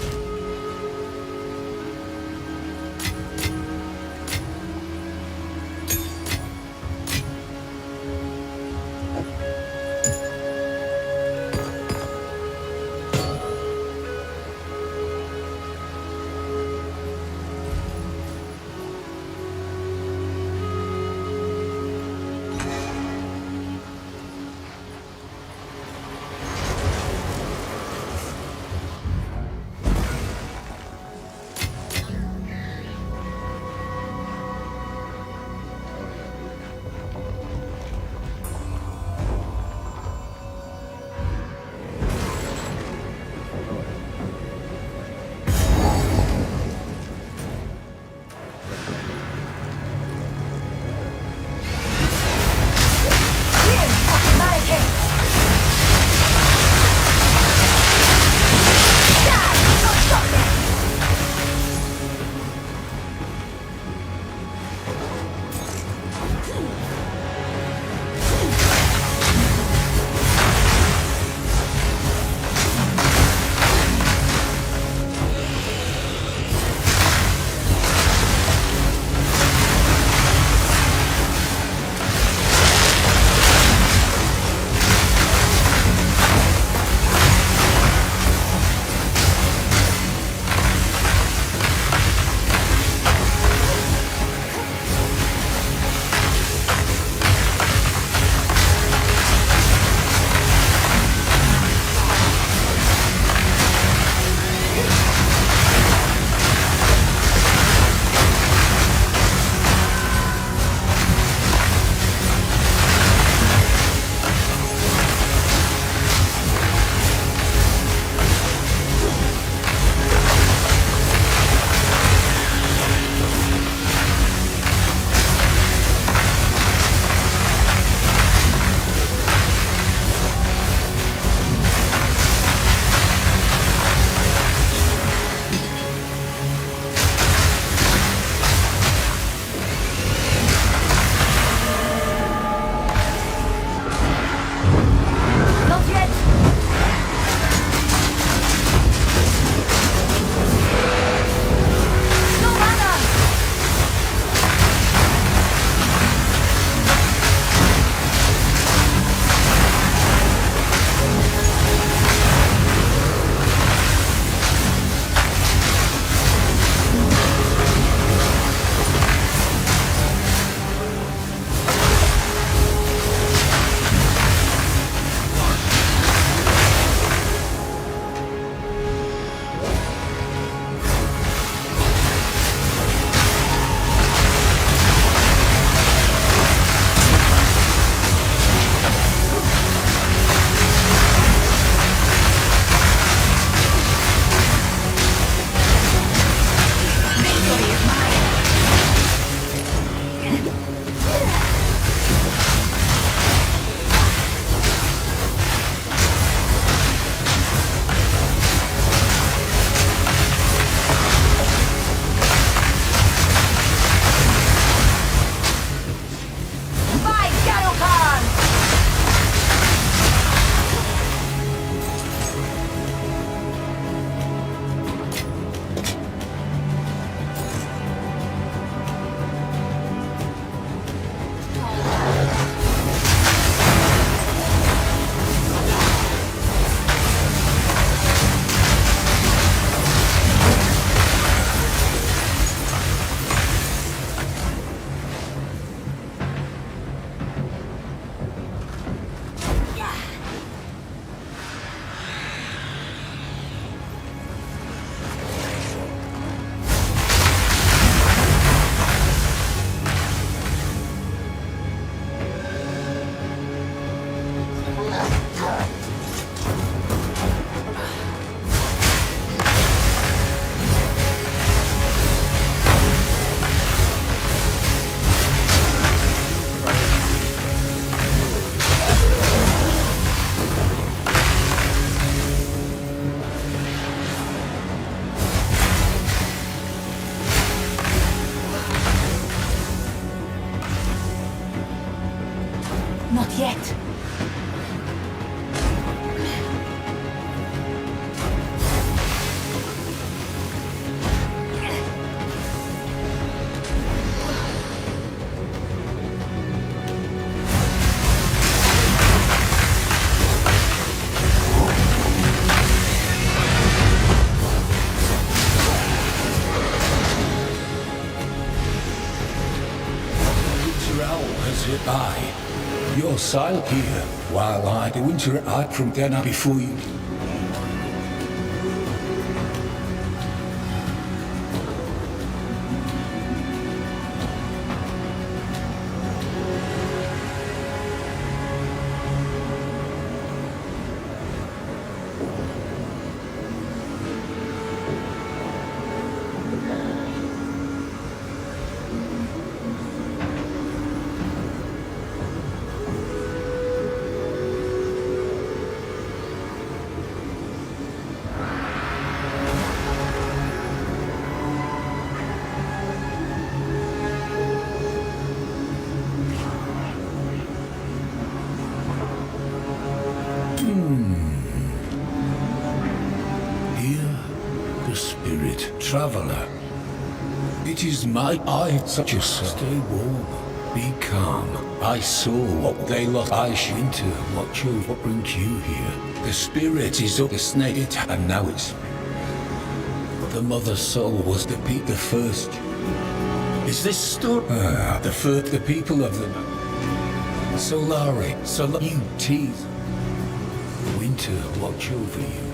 Not yet. You're silent here, while I go into it out from then on before you. Traveler, it is my eye, such a stay warm, be calm. I saw what they lost. I should to watch over what brings you here. The spirit is up the snake, and now it's. The mother soul was the the first. Is this story? The first, the people of the Solari, you tease. Winter, watch over you.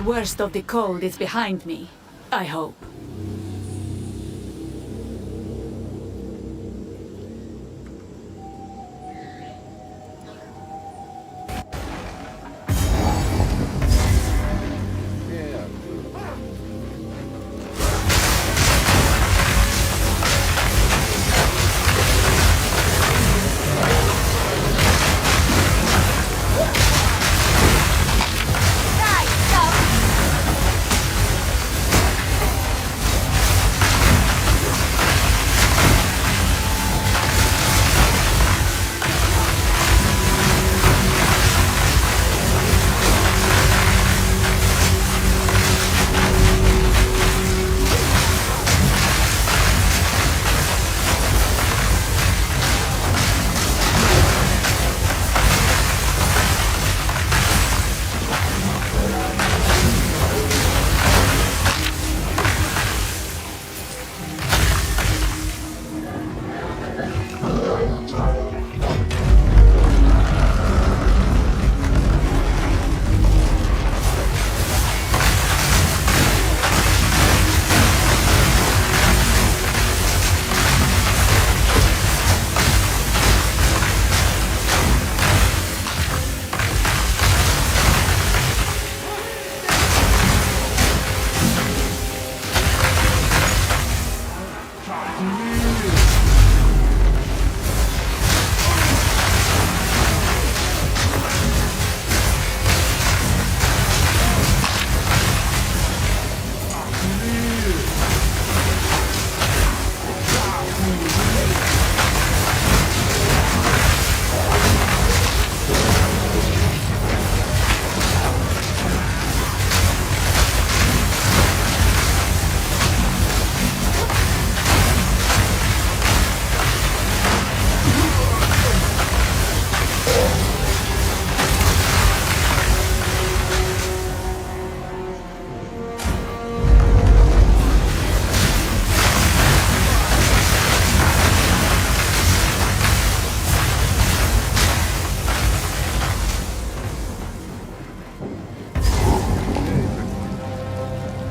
The worst of the cold is behind me, I hope. Yeah.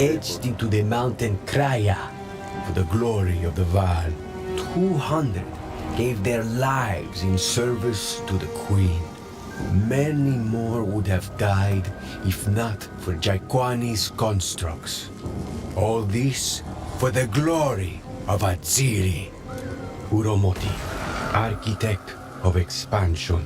Etched into the mountain Kraya for the glory of the Val. 200 gave their lives in service to the Queen. Many more would have died if not for Jaquani's constructs. All this for the glory of Atziri. Uromoti, architect of expansion.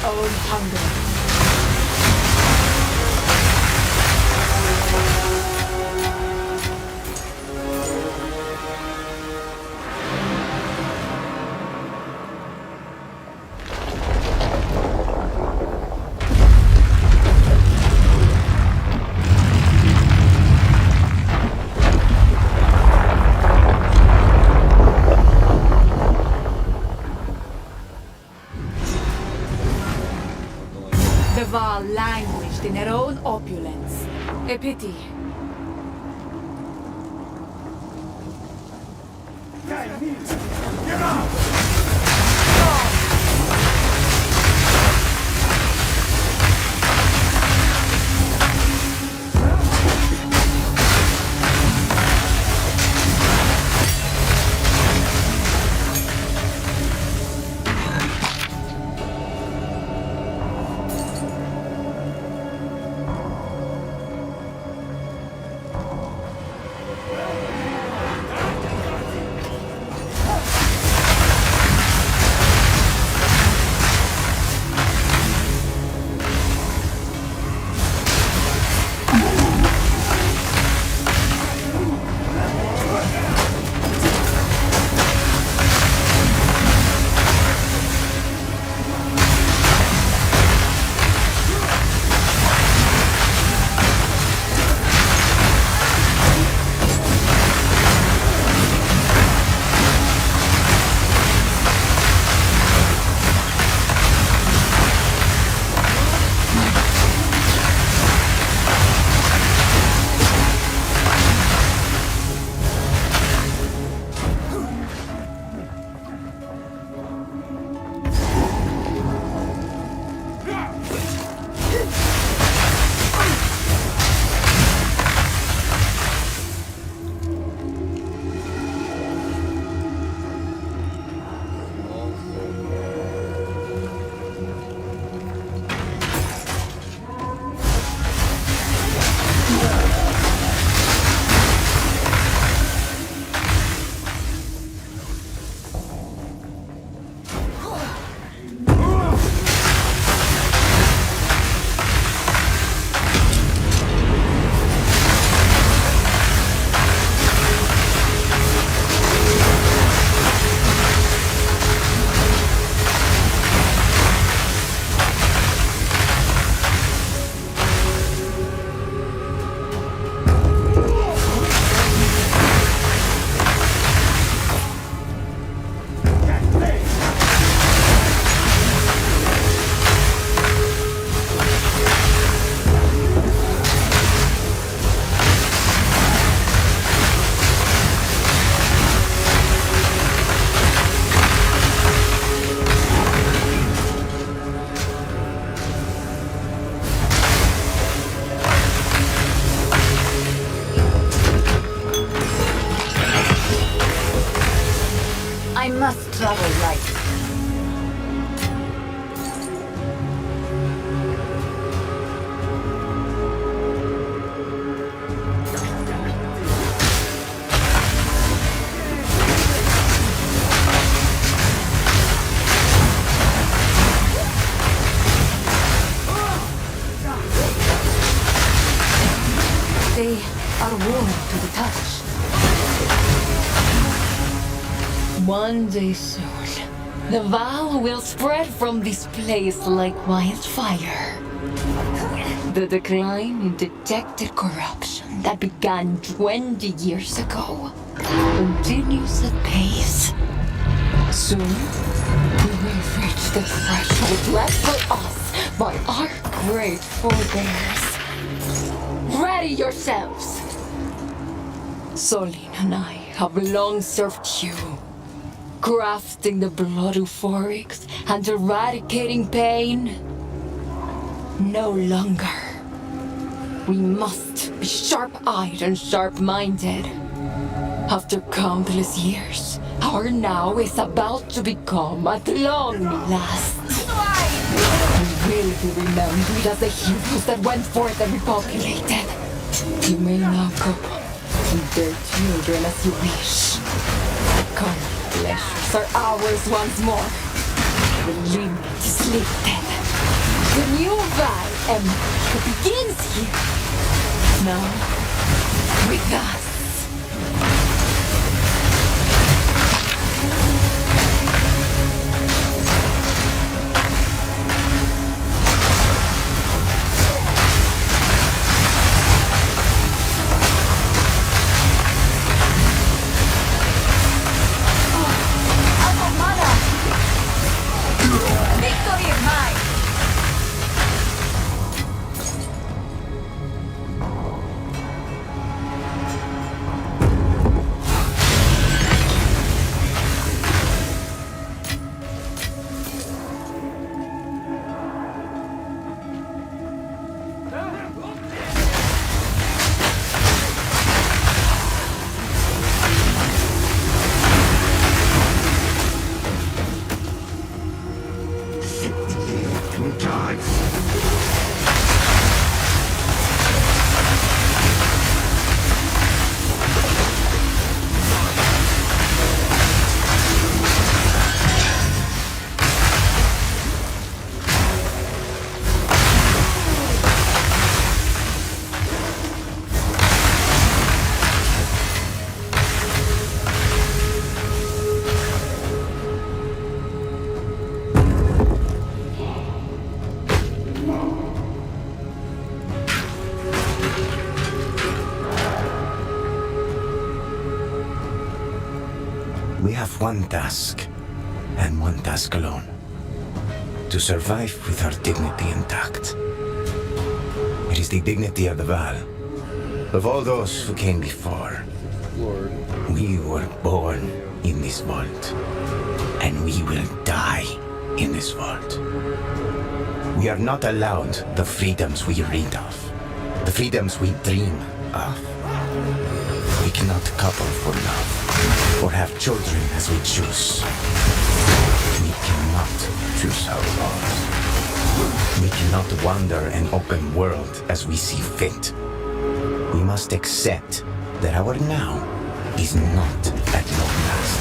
own hunger. The Val languished in their own opulence. A pity. I must travel light. They are warm to the touch. One day soon, the Val will spread from this place like wildfire. The decline in detected corruption that began 20 years ago continues at pace. Soon, we will reach the threshold left for us by our great forebears. Ready yourselves! Solin and I have long served you, crafting the blood euphorics and eradicating pain. No longer. We must be sharp-eyed and sharp-minded. After countless years, our now is about to become at long last. We will be remembered as the heroes that went forth and repopulated. You may now go and bear children as you wish. Come, pleasures are ours once more. The limit is lifted. The new Val Empire begins here. Now, with us. Victory is mine! We have one task, and one task alone. To survive with our dignity intact. It is the dignity of the Val, of all those who came before. Lord. We were born in this vault, and we will die in this vault. We are not allowed the freedoms we read of, the freedoms we dream of. We cannot couple for love, or have children as we choose. We cannot choose our laws. We cannot wander an open world as we see fit. We must accept that our now is not at long last,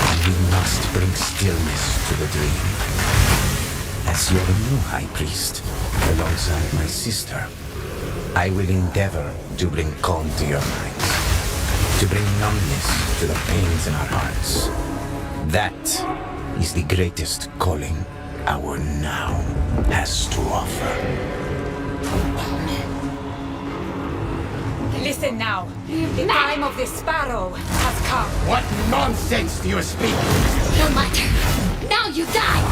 and we must bring stillness to the dream. As your new high priest, alongside my sister, I will endeavor to bring calm to your minds, to bring numbness to the pains in our hearts. That is the greatest calling our now has to offer. Listen now. The time of the sparrow has come. What nonsense do you speak? No matter. Now you die!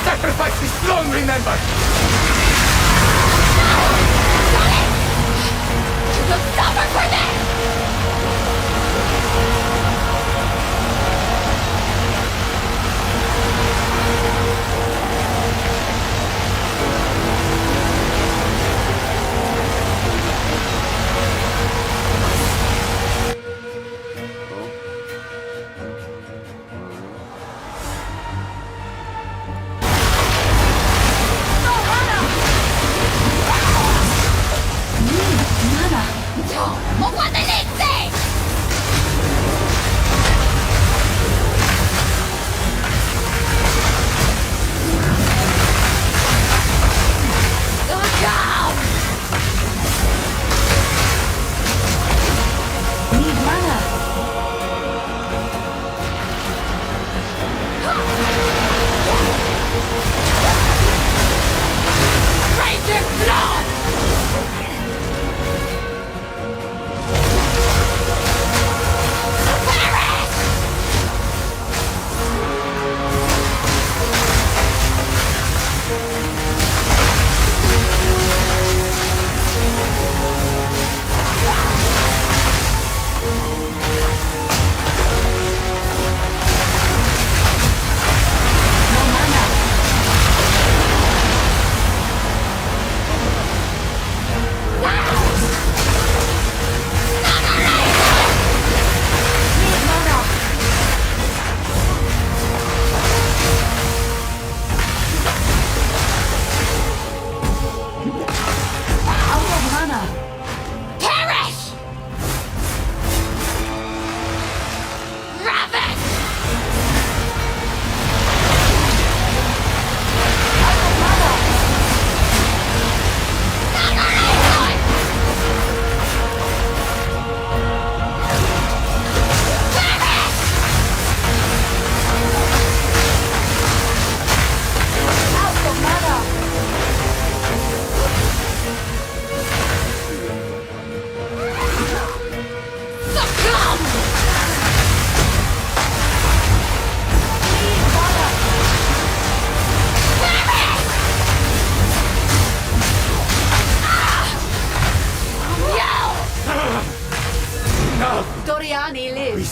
Sacrifice is long remembered! You'll suffer for this!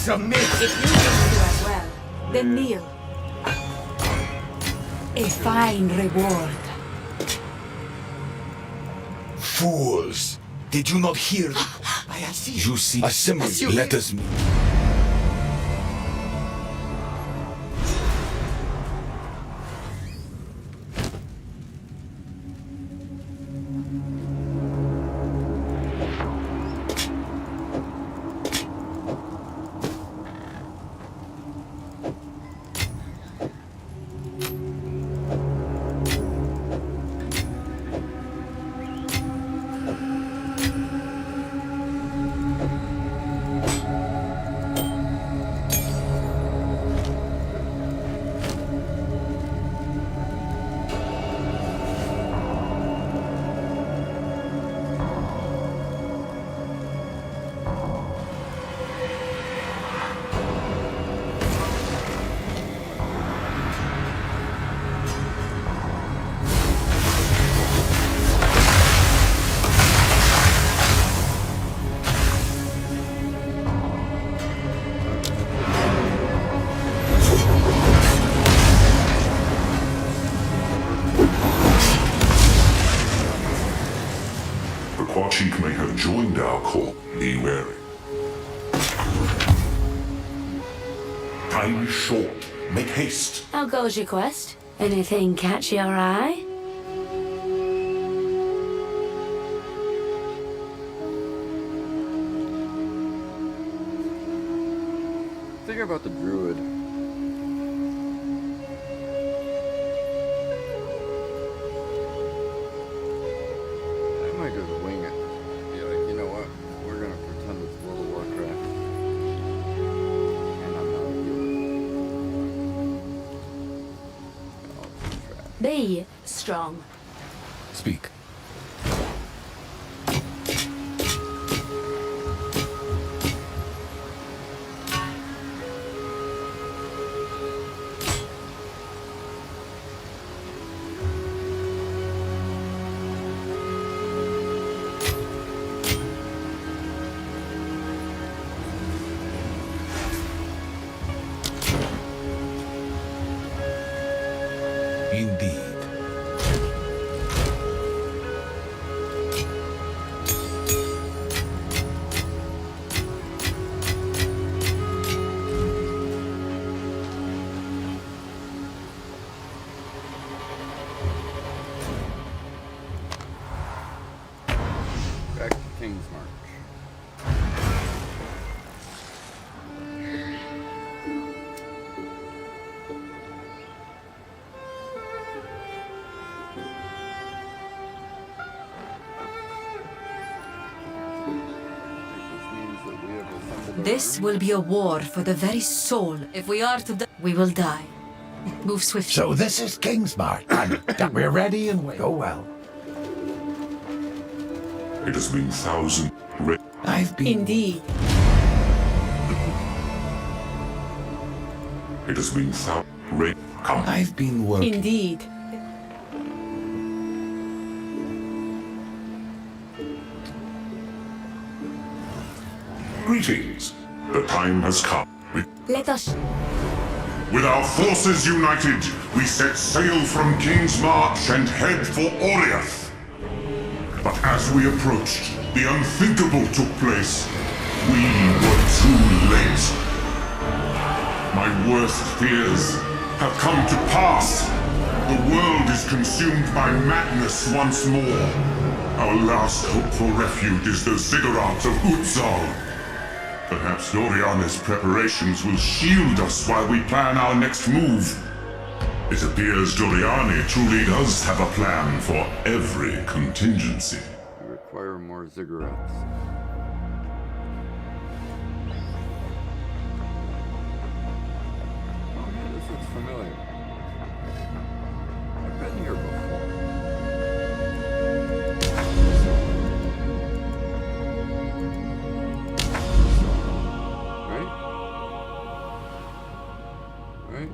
Submit! If you wish to as well, then kneel. A fine reward. Fools! Did you not hear? You see, assemble. Let us meet. Quachik may have joined our corps. Be wary. Time is short. Make haste. How goes your quest? Anything catch your eye? Think about the Druid. I might just wing it. Be like, you know what? We're gonna pretend it's World of Warcraft. And I'm not a healer. Oh, trash. Be strong. Speak. Indeed. Back to King's March. This will be a war for the very soul. If we are to die, we will die. Move swiftly. So this is Kingsmark, and that we're ready and we go well. It has been thousand. I've been. Indeed. It has been thousand. Come. I've been working. Indeed. Greetings. The time has come. Let us. With our forces united, we set sail from King's March and head for Oriath. But as we approached, the unthinkable took place. We were too late. My worst fears have come to pass. The world is consumed by madness once more. Our last hope for refuge is the ziggurat of Exile. Perhaps Doriana's preparations will shield us while we plan our next move. It appears Doriani truly does have a plan for every contingency. We require more ziggurats. This looks familiar. I've been here before. Right?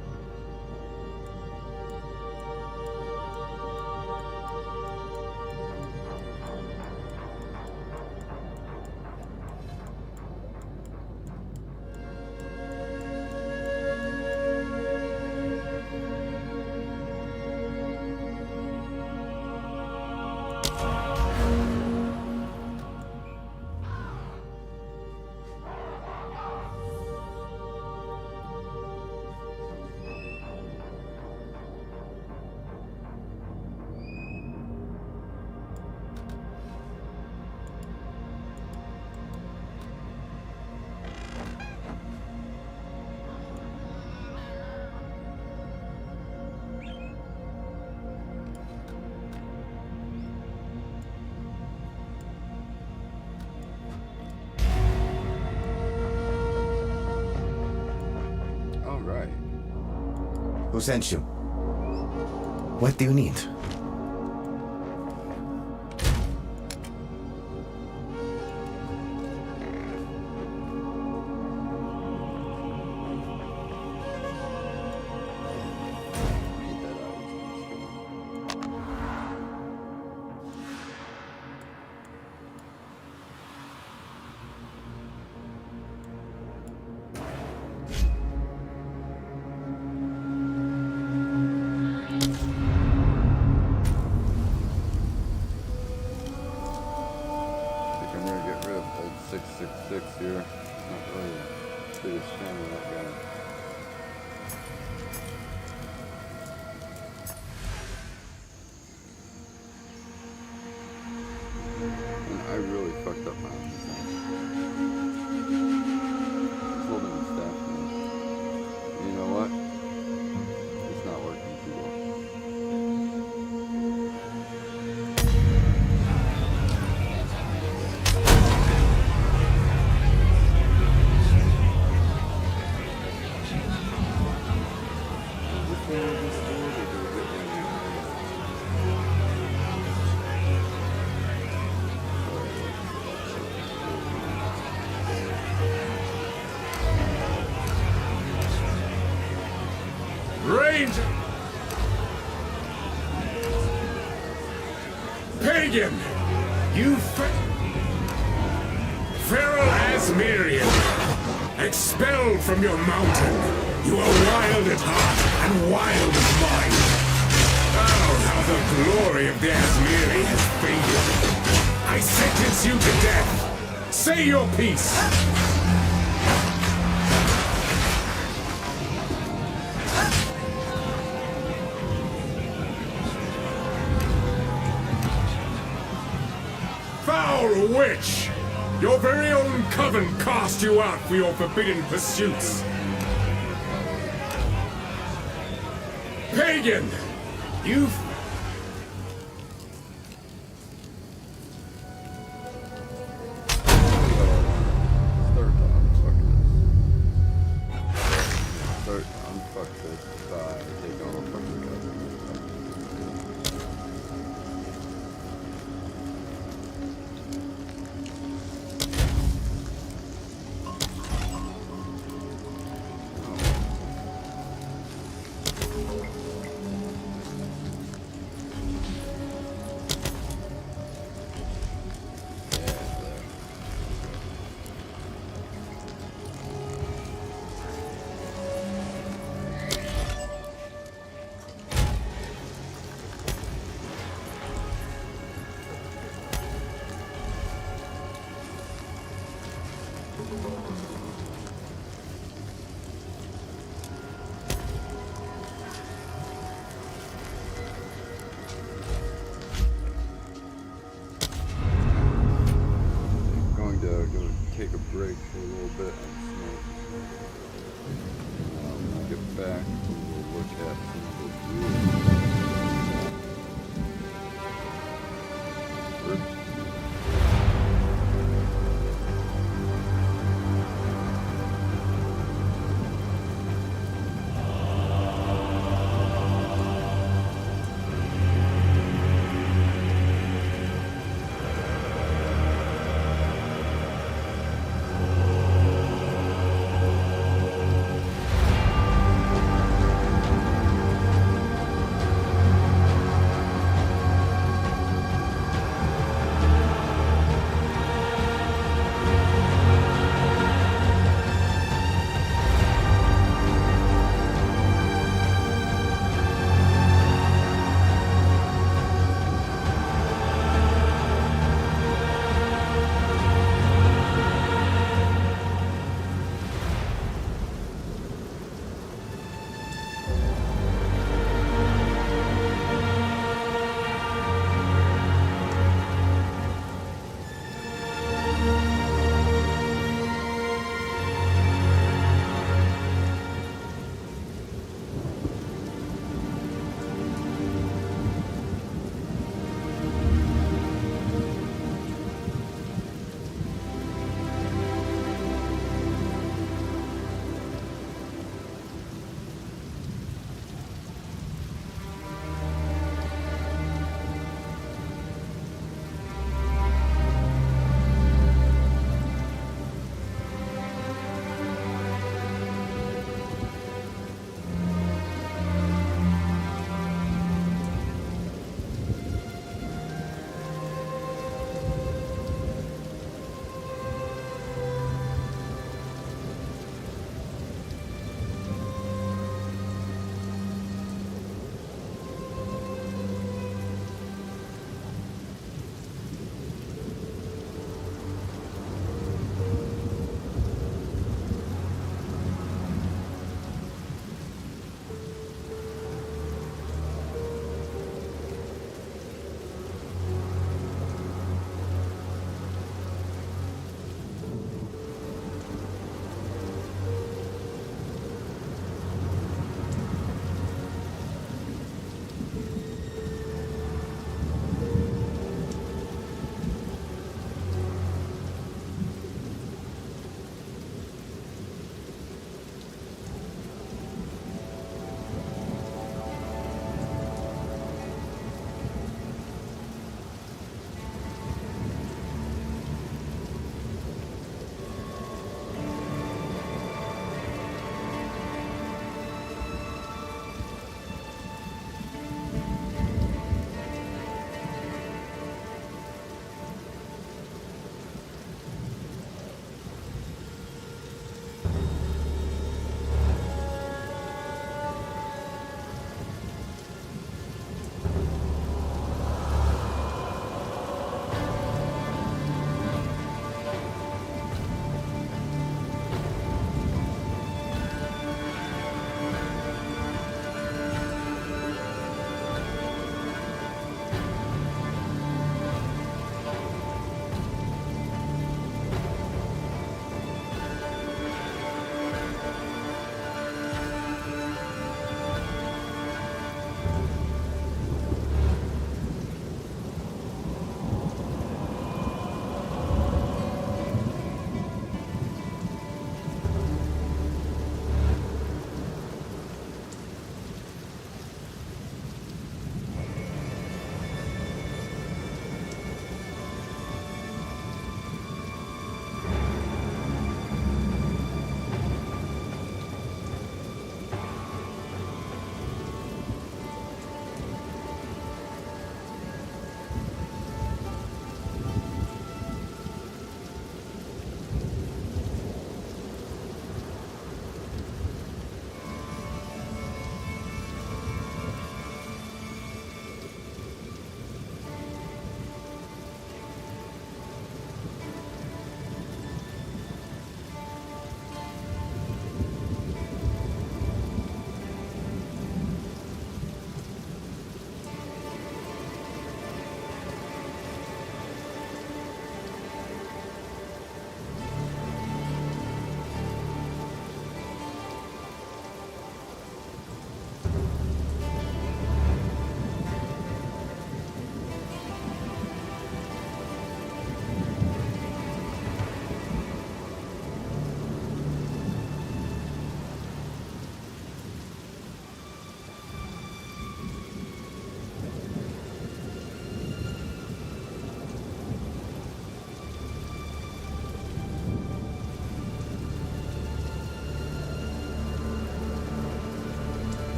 Who sent you? What do you need? Here. Not really the biggest fan of that guy. And I really fucked up my design. I told him staff now. You know what? It's not working too well. Pagan! You feral Asmerian! Expelled from your mountain! You are wild at heart and wild of mind! Oh, how the glory of the Asmeri has faded! I sentence you to death! Say your piece! Foul witch! Your very own coven cast you out for your forbidden pursuits. Pagan! You...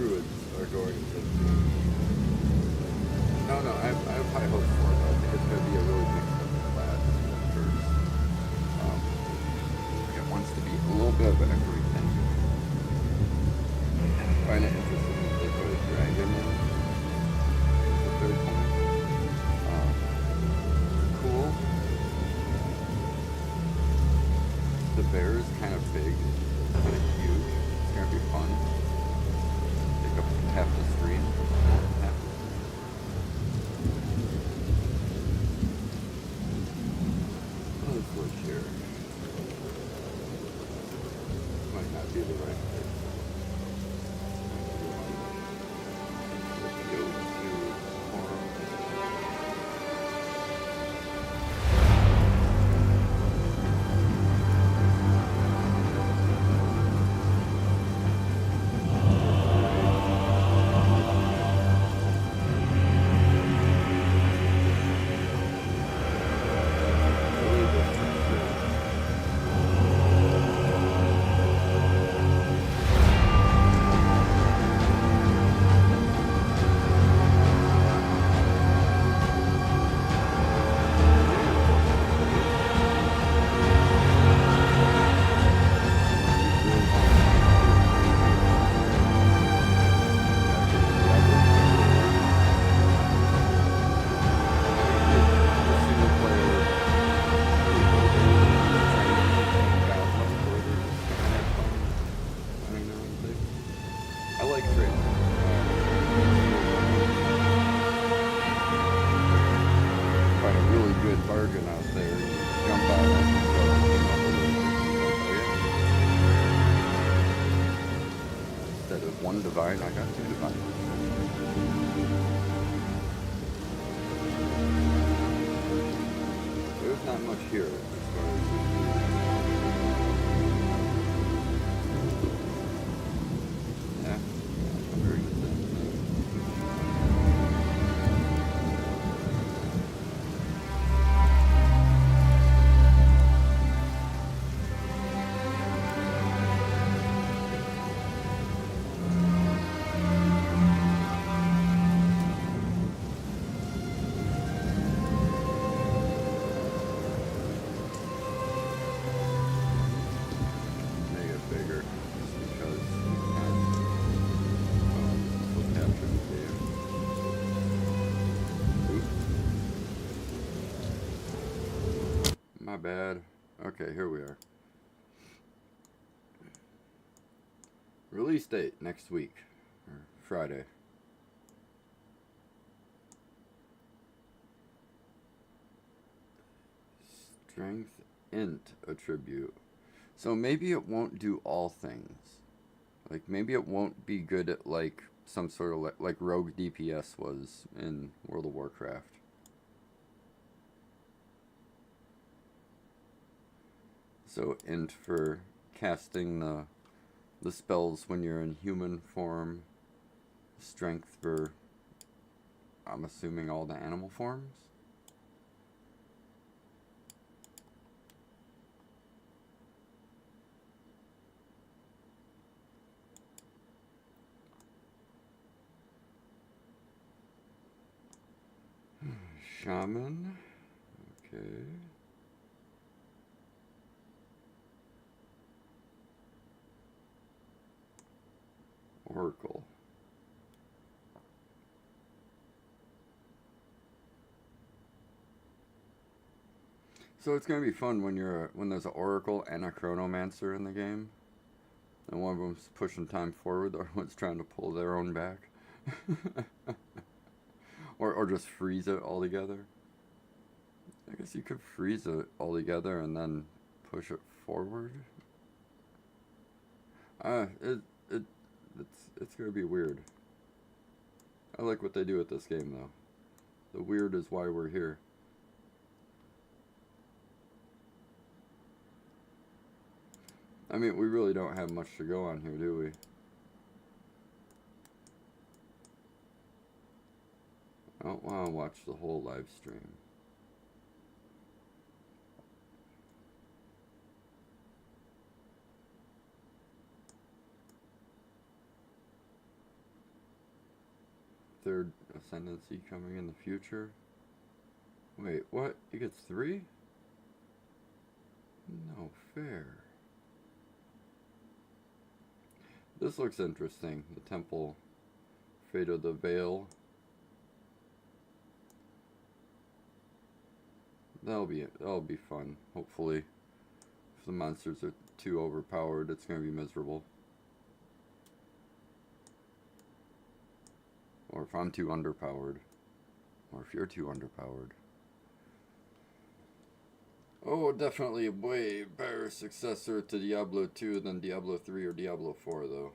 druids are going to be... No, I have high hopes for it. I think it's going to be a really mixed up class at first. It wants to be a little bit of everything. I find it interesting that they put a dragon in the third one. Cool. The bear is kind of big, kind of huge. It's going to be fun. Take up half the screen. Let's look here. Might not be the right place. Let's go to forum. One divine, I got two divine. There's not much here as far as... Yeah, very good thing. My bad. Okay, here we are. Release date next week, or Friday. Strength int attribute. So maybe it won't do all things. Like maybe it won't be good at like some sort of like rogue DPS was in World of Warcraft. So int for casting the spells when you're in human form. Strength for, I'm assuming, all the animal forms. Shaman. Okay. Oracle. So it's gonna be fun when there's an Oracle and a Chronomancer in the game, and one of them's pushing time forward, the other one's trying to pull their own back, or just freeze it altogether. I guess you could freeze it altogether and then push it forward. It's gonna be weird. I like what they do with this game though. The weird is why we're here. I mean, we really don't have much to go on here, do we? I don't want to watch the whole live stream. third ascendancy coming in the future. Wait, what? He gets 3? No fair. This looks interesting. The Temple, Fate of the Veil. That'll be fun. Hopefully, if the monsters are too overpowered, it's gonna be miserable. Or if I'm too underpowered, or if you're too underpowered. Oh, definitely a way better successor to Diablo 2 than Diablo 3 or Diablo 4, though.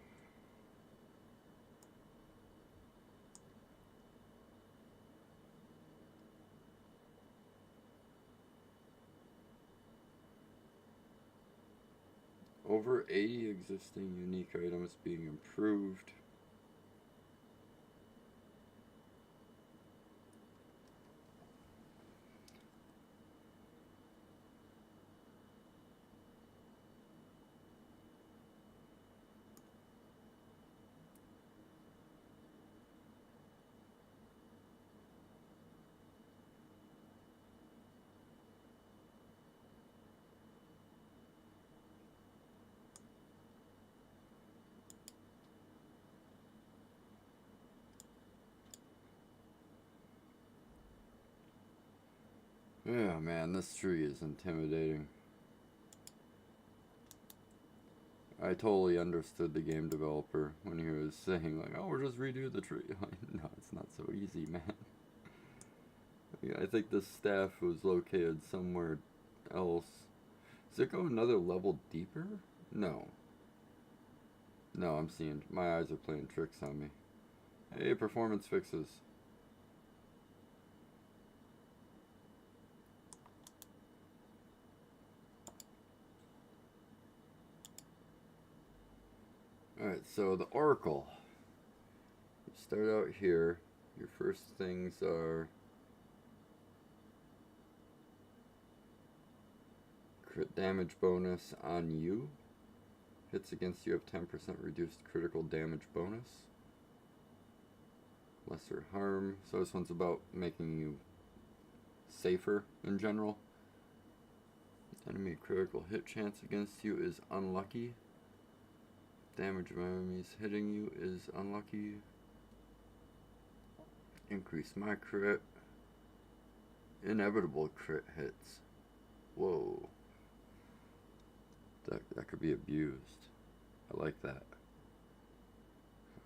Over 80 existing unique items being improved. Yeah, man, this tree is intimidating. I totally understood the game developer when he was saying, like, oh, we'll just redo the tree. No, it's not so easy, man. Yeah, I think this staff was located somewhere else. Does it go another level deeper? No. No, I'm seeing, my eyes are playing tricks on me. Hey, performance fixes. Alright, so the Oracle. You start out here. Your first things are crit damage bonus on you. Hits against you have 10% reduced critical damage bonus. Lesser harm. So this one's about making you safer in general. Enemy critical hit chance against you is unlucky. Damage of enemies hitting you is unlucky. Increase my crit. Inevitable crit hits. Whoa. That could be abused. I like that.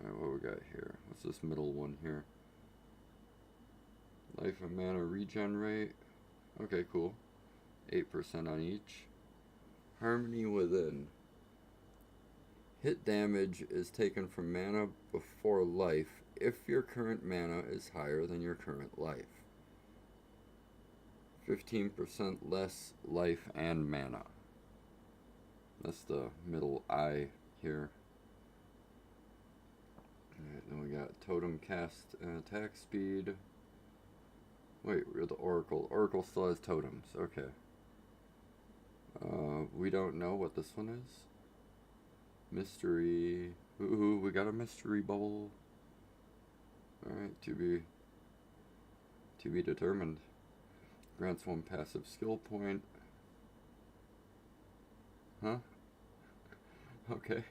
Alright, what we got here? What's this middle one here? Life and mana regen rate. Okay, cool. 8% on each. Harmony within. Hit damage is taken from mana before life if your current mana is higher than your current life. 15% less life and mana. That's the middle I here. Alright, then we got totem cast and attack speed. Wait, we're the Oracle. Oracle still has totems. Okay. We don't know what this one is. Mystery. Ooh, we got a mystery bubble. Alright, to be determined. Grants 1 passive skill point. Huh? Okay.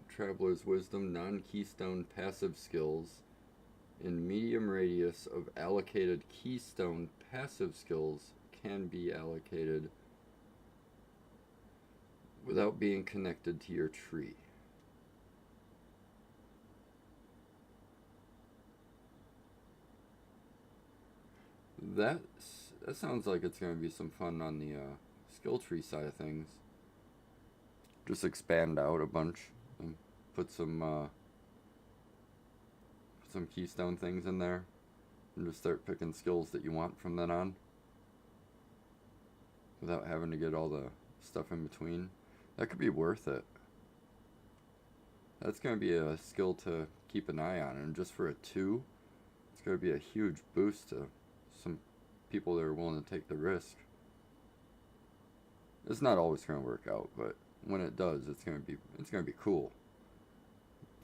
Traveler's Wisdom, non-keystone passive skills. In medium radius of allocated keystone passive skills can be allocated without being connected to your tree. That sounds like it's going to be some fun on the skill tree side of things. Just expand out a bunch and put some keystone things in there and just start picking skills that you want from then on without having to get all the stuff in between. That could be worth it. That's going to be a skill to keep an eye on, and just for a 2, it's going to be a huge boost to some people that are willing to take the risk. It's not always going to work out, but when it does, it's going to be cool.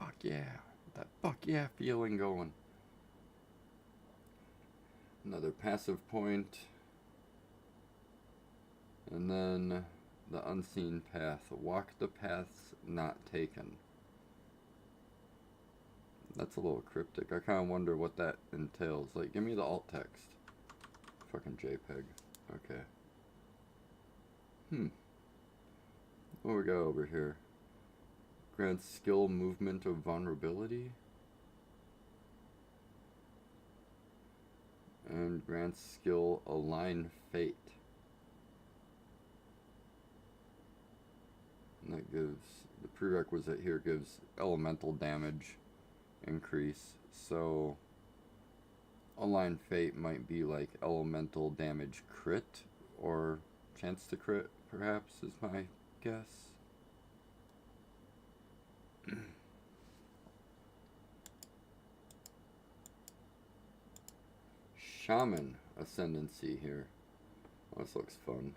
Fuck yeah. That fuck yeah feeling going. Another passive point. And then the unseen path. Walk the paths not taken. That's a little cryptic. I kind of wonder what that entails. Like, give me the alt text. Fucking JPEG. Okay. What we got over here? Grants skill movement of vulnerability. And grants skill align fate. And that gives, the prerequisite here gives elemental damage increase. So align fate might be like elemental damage crit or chance to crit, perhaps, is my guess. Shaman ascendancy here. Oh, this looks fun.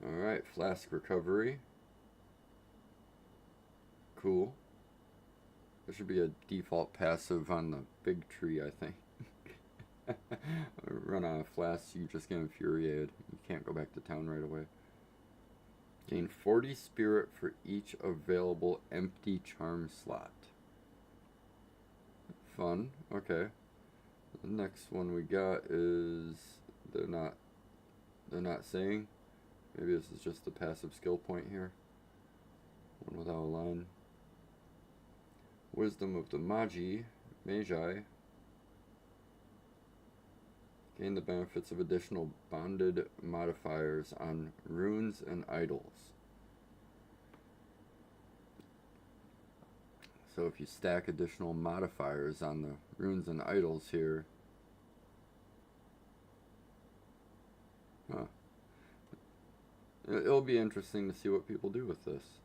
Alright, flask recovery. Cool. There should be a default passive on the big tree, I think. Run out of flasks, you just get infuriated. You can't go back to town right away. Gain 40 spirit for each available empty charm slot. Fun. Okay. The next one we got is they're not saying. Maybe this is just the passive skill point here. One without a line. Wisdom of the Magi. Gain the benefits of additional bonded modifiers on runes and idols. So if you stack additional modifiers on the runes and idols here, it'll be interesting to see what people do with this.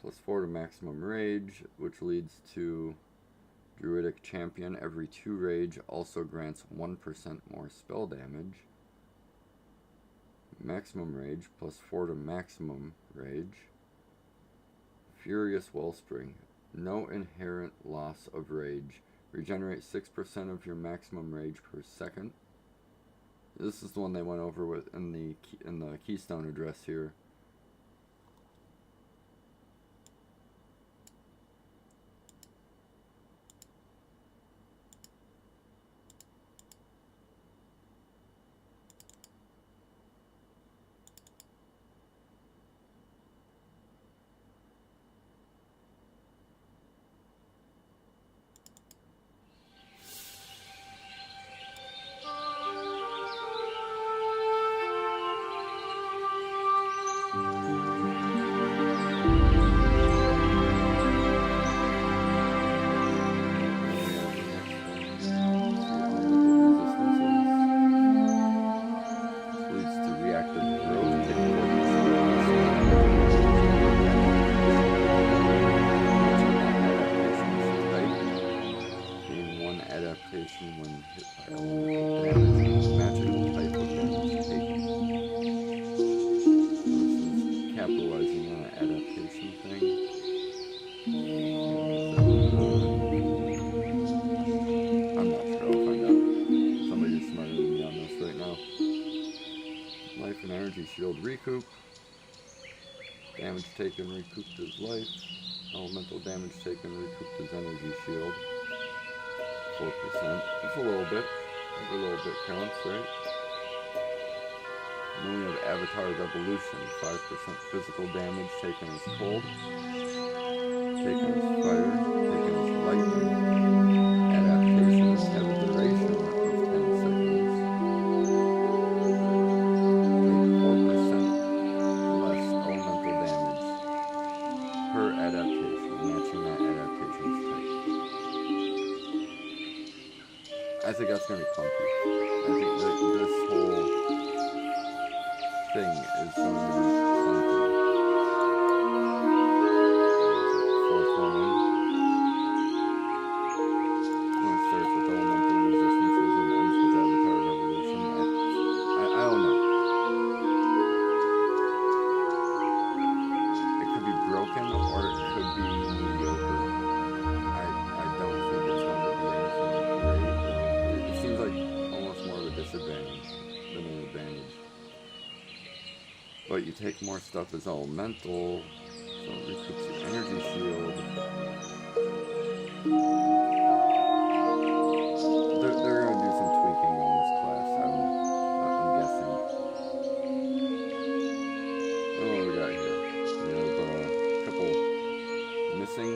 Plus 4 to maximum rage, which leads to Druidic Champion. Every 2 rage also grants 1% more spell damage. Maximum rage, plus 4 to maximum rage. Furious Wellspring. No inherent loss of rage. Regenerate 6% of your maximum rage per second. This is the one they went over with in the Keystone address here. Recoup. Damage taken recouped his life. Elemental damage taken recouped his energy shield. 4%. It's a little bit. Every little bit counts, right? And then we have Avatar Revolution. 5% physical damage taken as cold. Taken as fire. Taken as lightning. Adaptations have a duration of 10 seconds. I think that's going to be clunky. I think that this whole thing is going to be clunky. Fourth one in. It starts with elemental resistances and ends with Avatar Revolution. I don't know. It could be but you take more stuff as elemental, so it recoups your energy shield. They're going to do some tweaking on this class, I'm guessing. Oh, what do we got here? We have a couple missing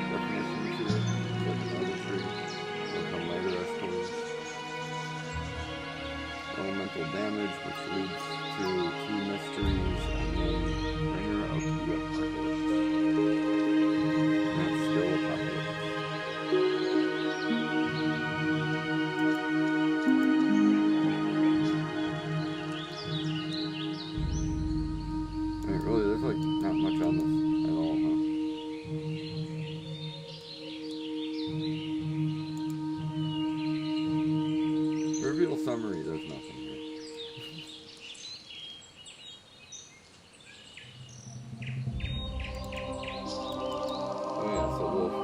definitions here. Like another tree. They'll come later, I suppose. Elemental damage, which leads to 2 mysteries, and then bringer of the apocalypse. That's still apocalypse. I mean, really, there's like not much on this at all, huh? Reveal summary, there's nothing here. Oh yeah, so wolf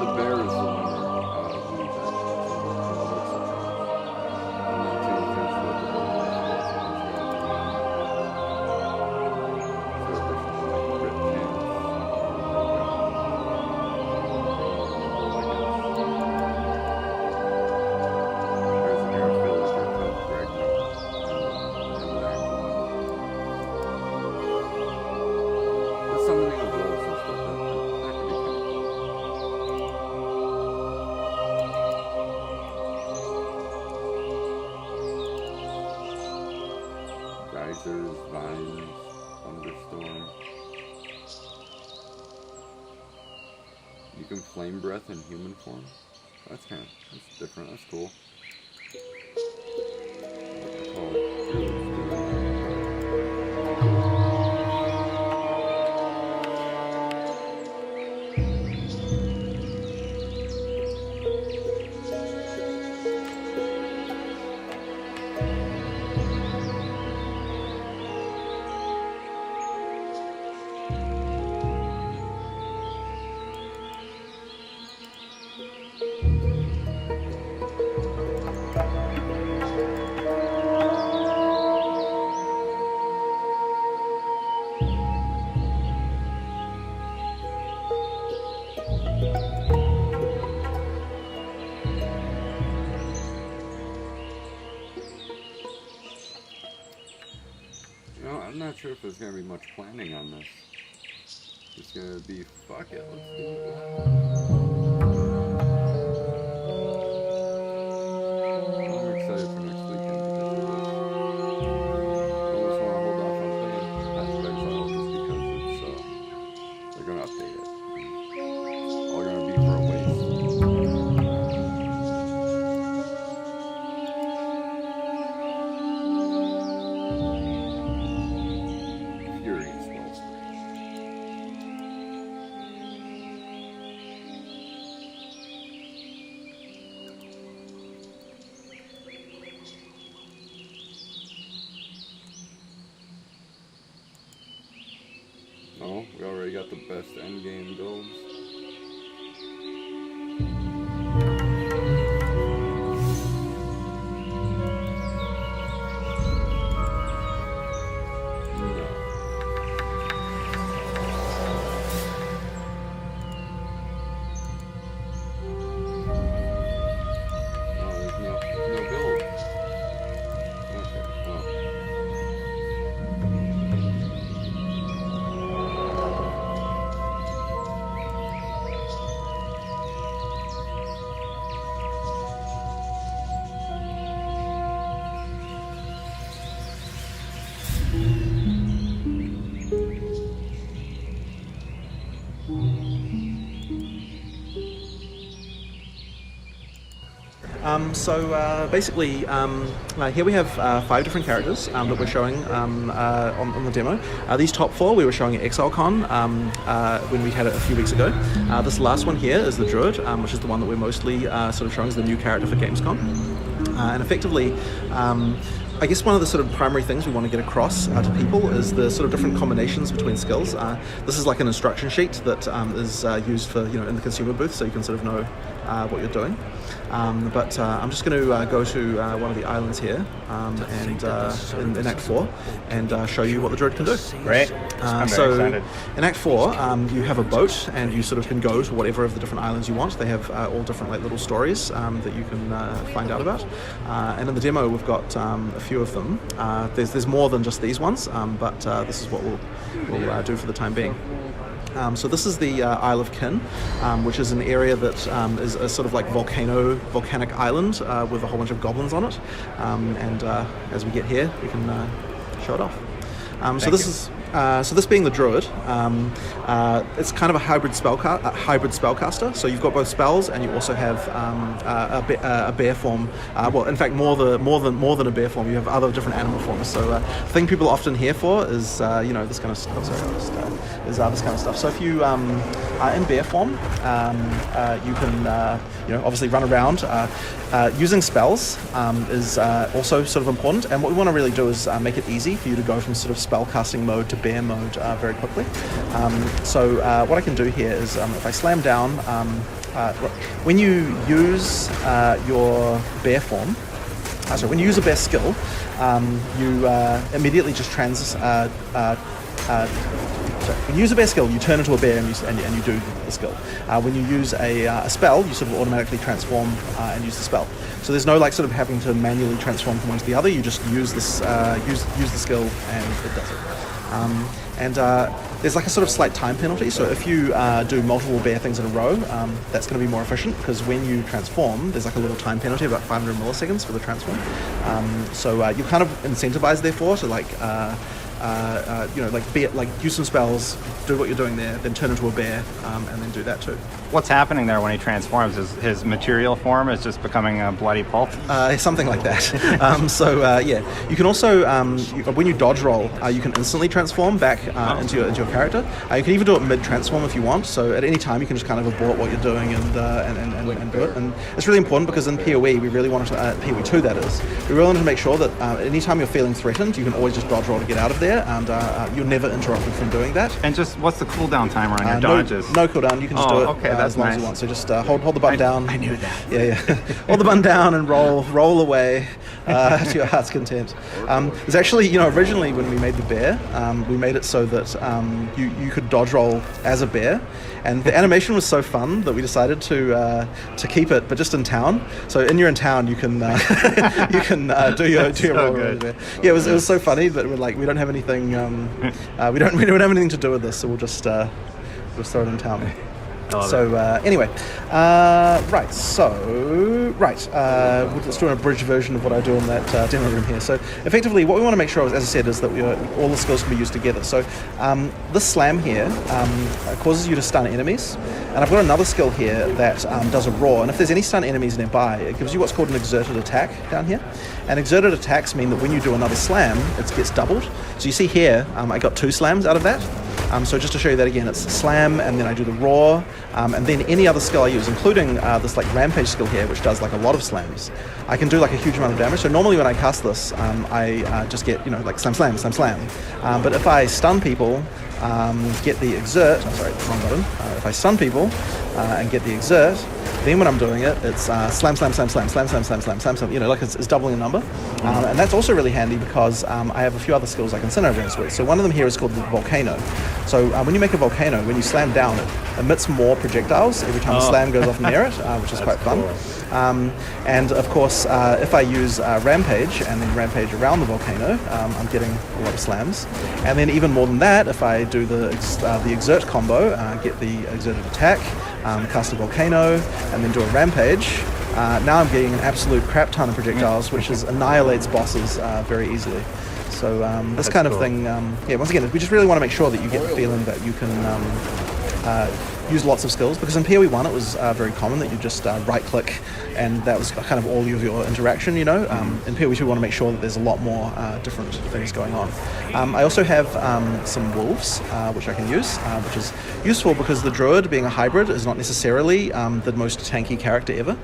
the bear is the winner. Summoning of wolves and stuff, that could be kind of cool. Geysers, vines, thunderstorm. You can flame breath in human form? That's different, that's cool. They call it Druid. I'm not sure if there's going to be much planning on this. It's going to be, fuck it, let's do it. I'm excited for next weekend because of this. I almost want to hold off on playing Path of Exile just because they're going to update it. It's all going to be for a waste. Oh, we already got the best endgame builds. Basically, here we have 5 different characters that we're showing on the demo. These top 4 we were showing at ExileCon when we had it a few weeks ago. This last one here is the Druid, which is the one that we're mostly sort of showing as the new character for Gamescom. And effectively, I guess one of the sort of primary things we want to get across to people is the sort of different combinations between skills. This is like an instruction sheet that is used for, in the consumer booth, so you can sort of know what you're doing. But I'm just going to go to one of the islands here and in Act 4 and show you what the Druid can do. Great. I'm very excited. In Act 4, you have a boat and you sort of can go to whatever of the different islands you want. They have all different like little stories that you can find out about. And in the demo, we've got a few of them. There's more than just these ones, but this is what we'll do for the time being. So this is the Isle of Kin, which is an area that is a sort of like volcanic island with a whole bunch of goblins on it. And as we get here, we can show it off. So this being the Druid, it's kind of a hybrid spellcaster. So you've got both spells, and you also have a bear form. Well, in fact, more than a bear form. You have other different animal forms. So the thing people are often here for is this kind of stuff. Is this kind of stuff. So if you are in bear form, you can obviously run around. Using spells is also sort of important, and what we want to really do is make it easy for you to go from sort of spell casting mode to bear mode very quickly. So what I can do here is if I slam down, when you use your bear form, when you use a bear skill, you immediately just when you use a bear skill, you turn into a bear and you do the skill. When you use a spell, you sort of automatically transform and use the spell. So there's no like sort of having to manually transform from one to the other. You just use this use the skill and it does it. There's like a sort of slight time penalty. So if you do multiple bear things in a row, that's going to be more efficient because when you transform, there's like a little time penalty, about 500 milliseconds for the transform. So you're kind of incentivized therefore to like use some spells, do what you're doing there, then turn into a bear, and then do that too. What's happening there when he transforms? Is his material form is just becoming a bloody pulp? Something like that. You can also, when you dodge roll, you can instantly transform back into your character. You can even do it mid-transform if you want, so at any time you can just kind of abort what you're doing and do it. And it's really important because in PoE, we really wanted to, PoE 2 that is, we really wanted to make sure that anytime you're feeling threatened, you can always just dodge roll to get out of there, and you're never interrupted from doing that. And just, what's the cooldown timer on your dodges? No cooldown, you can just do it as long as you want. So just hold the button down. I knew that. Yeah. Hold the button down and roll away to your heart's content. There's actually, originally when we made the bear, we made it so that you could dodge roll as a bear, and the animation was so fun that we decided to keep it, but just in town. So in town, you can do your roll as a bear. Yeah, it was so funny, but we're like, we don't have anything we don't have anything to do with this, so we'll just throw it in town. Let's do an abridged version of what I do in that demo room here. So effectively what we want to make sure, as I said, is that all the skills can be used together. So this slam here causes you to stun enemies, and I've got another skill here that does a roar, and if there's any stun enemies nearby, it gives you what's called an exerted attack down here. And exerted attacks mean that when you do another slam, it gets doubled. So you see here, I got 2 slams out of that. So just to show you that again, it's a slam, and then I do the roar, and then any other skill I use, including this like rampage skill here, which does like a lot of slams. I can do like a huge amount of damage. So normally when I cast this, I just get like slam, slam, slam, slam. But if I stun people, get the exert. I'm sorry, wrong button. If I stun people and get the exert, then when I'm doing it, it's slam, slam, slam, slam, slam, slam, slam, slam, slam, slam. Like it's doubling a number, and that's also really handy because I have a few other skills I can synergize with. So one of them here is called the volcano. So when you make a volcano, when you slam down, it emits more projectiles every time the slam goes off near it, which is quite fun. And of course, if I use rampage and then rampage around the volcano, I'm getting a lot of slams. And then even more than that, if I do the exert combo, get the exerted attack, cast a volcano, and then do a rampage, now I'm getting an absolute crap ton of projectiles, which annihilates bosses very easily. So this kind of thing, once again, we just really want to make sure that you get the feeling that you can use lots of skills, because in PoE 1 it was very common that you just right-click and that was kind of all of your interaction, you know. In PoE 2 we want to make sure that there's a lot more different things going on. I also have some wolves, which I can use, which is useful because the Druid, being a hybrid, is not necessarily the most tanky character ever.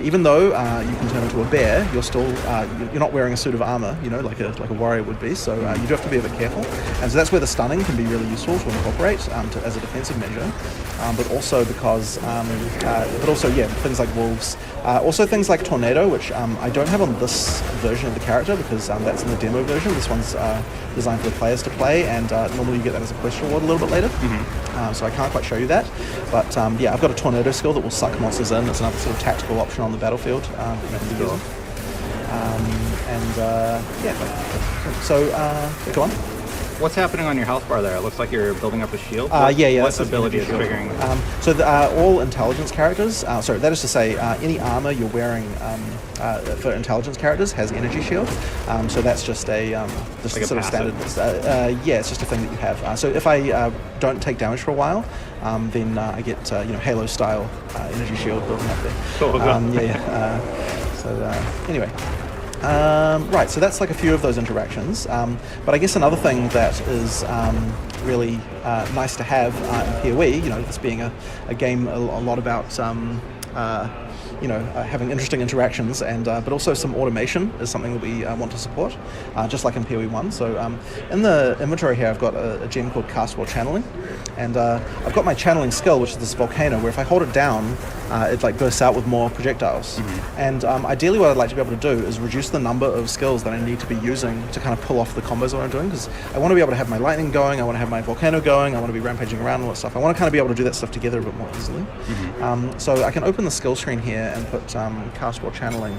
Even though you can turn into a bear, you're still you're not wearing a suit of armor, you know, like a warrior would be. So you do have to be a bit careful, and so that's where the stunning can be really useful to incorporate as a defensive measure. But also because, things like wolves, also things like tornado, which I don't have on this version of the character because that's in the demo version. This one's designed for the players to play, and normally you get that as a quest reward a little bit later. So I can't quite show you that, but I've got a tornado skill that will suck monsters in. It's another sort of tactical option on the battlefield that you can be using. Go on. What's happening on your health bar there? It looks like you're building up a shield. What ability is triggering? All intelligence characters, that is to say, any armor you're wearing for intelligence characters has energy shield. So that's just a sort of standard. It's just a thing that you have. So if I don't take damage for a while, then I get Halo style energy shield building up there. Anyway. Right, so that's like a few of those interactions, but I guess another thing that is really nice to have in PoE, this being a game a lot about having interesting interactions, and but also some automation is something that we want to support, just like in PoE 1. So in the inventory here I've got a gem called Castwell Channeling, and I've got my channeling skill, which is this volcano, where if I hold it down, it like bursts out with more projectiles. And ideally what I'd like to be able to do is reduce the number of skills that I need to be using to kind of pull off the combos that I'm doing, because I want to be able to have my lightning going, I want to have my volcano going, I want to be rampaging around and all that stuff. I want to kind of be able to do that stuff together a bit more easily. So I can open the skill screen here and put Castwell Channeling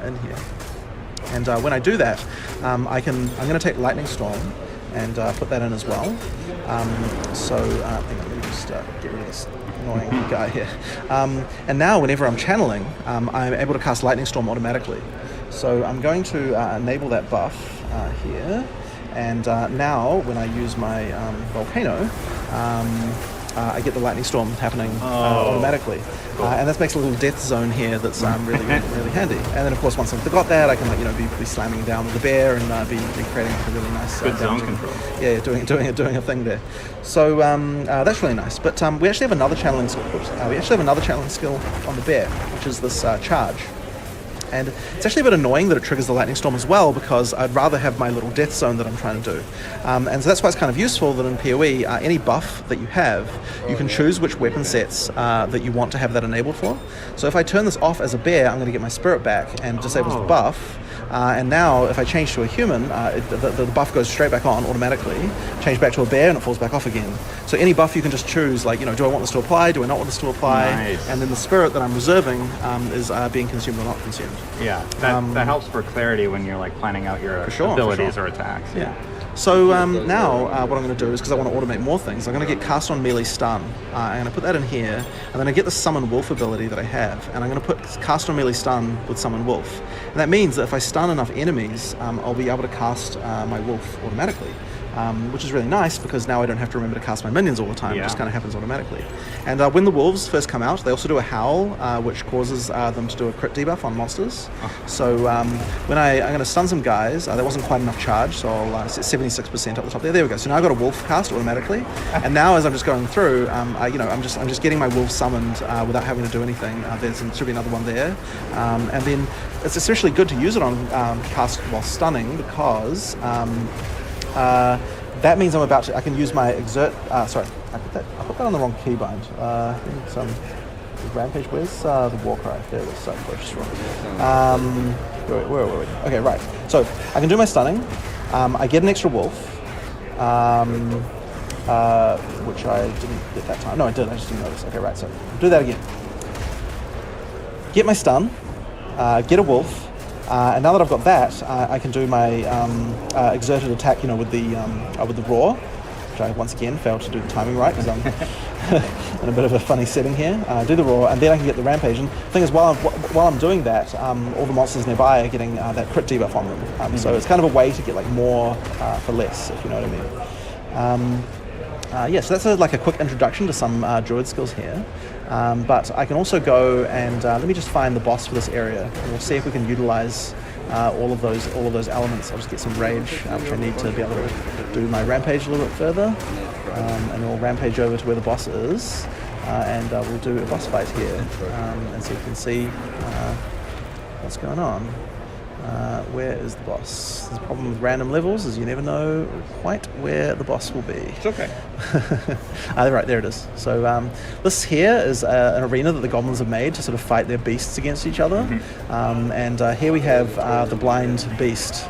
in here. And when I do that, I'm going to take Lightning Storm and put that in as well. Hang on, let me just get rid of this annoying guy here. And now whenever I'm channeling, I'm able to cast Lightning Storm automatically. So I'm going to enable that buff here, and now when I use my volcano, I get the lightning storm happening automatically. Cool. And that makes a little death zone here that's really handy. And then of course once I've got that, I can be slamming down with the bear and be creating a really nice good zone control. Yeah, doing a thing there. So that's really nice. But we actually have another channeling skill. On the bear, which is this charge. And it's actually a bit annoying that it triggers the lightning storm as well, because I'd rather have my little death zone that I'm trying to do. And so that's why it's kind of useful that in PoE, any buff that you have, you can choose which weapon sets that you want to have that enabled for. So if I turn this off as a bear, I'm going to get my spirit back and disables the buff. And now if I change to a human, the buff goes straight back on automatically, change back to a bear and it falls back off again. So any buff you can just choose, do I want this to apply, do I not want this to apply? Nice. And then the spirit that I'm reserving is being consumed or not consumed. Yeah, that helps for clarity when you're planning out your abilities or attacks. Yeah. So now what I'm going to do is, because I want to automate more things, I'm going to get Cast on Melee Stun. I'm going to put that in here, and then I get the Summon Wolf ability that I have, and I'm going to put Cast on Melee Stun with Summon Wolf. And that means that if I stun enough enemies, I'll be able to cast my Wolf automatically. Which is really nice, because now I don't have to remember to cast my minions all the time. It just kind of happens automatically. And when the wolves first come out, they also do a howl, which causes them to do a crit debuff on monsters. So when I'm going to stun some guys, there wasn't quite enough charge, so I'll set 76% up the top there. There we go. So now I've got a wolf cast automatically. And now as I'm just going through, I'm just getting my wolf summoned without having to do anything. There should be another one there. And then it's especially good to use it on cast while stunning, because that means I can use my exert. Sorry, I put that on the wrong keybind. Rampage. Where's the war cry? There it is. Sorry, where were we? Okay, right. So I can do my stunning. I get an extra wolf, which I didn't get that time. No, I did. I just didn't notice. Okay, right. So do that again. Get my stun. Get a wolf. And now that I've got that, I can do my exerted attack, with the roar, which I once again failed to do the timing right, because I'm in a bit of a funny setting here. Do the roar, and then I can get the rampage. And the thing is, while I'm doing that, all the monsters nearby are getting that crit debuff on them. So it's kind of a way to get more for less, if you know what I mean. yeah, so that's like a quick introduction to some Druid skills here. But I can also go and let me just find the boss for this area, and we'll see if we can utilize all of those elements. I'll just get some rage, which I need to be able to do my rampage a little bit further, and then we'll rampage over to where the boss is, and we'll do a boss fight here, and so you can see what's going on. Where is the boss? The problem with random levels is you never know quite where the boss will be. It's okay. Right, there it is. So this here is an arena that the goblins have made to sort of fight their beasts against each other. And here we have the blind beast,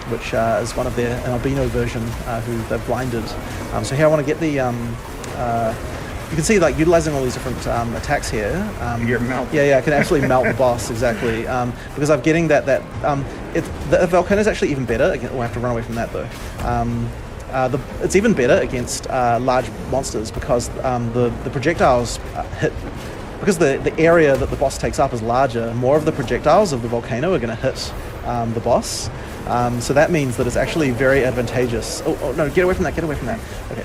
which is one of an albino version who they've blinded. So here I want to get the... you can see, like, utilizing all these different attacks here. Yeah, I can actually melt the boss, exactly. Because I'm getting that the volcano is actually even better. We'll have to run away from that, though. It's even better against large monsters because the projectiles hit... Because the area that the boss takes up is larger, more of the projectiles of the volcano are going to hit the boss. So that means that it's actually very advantageous. Oh no, get away from that, Okay.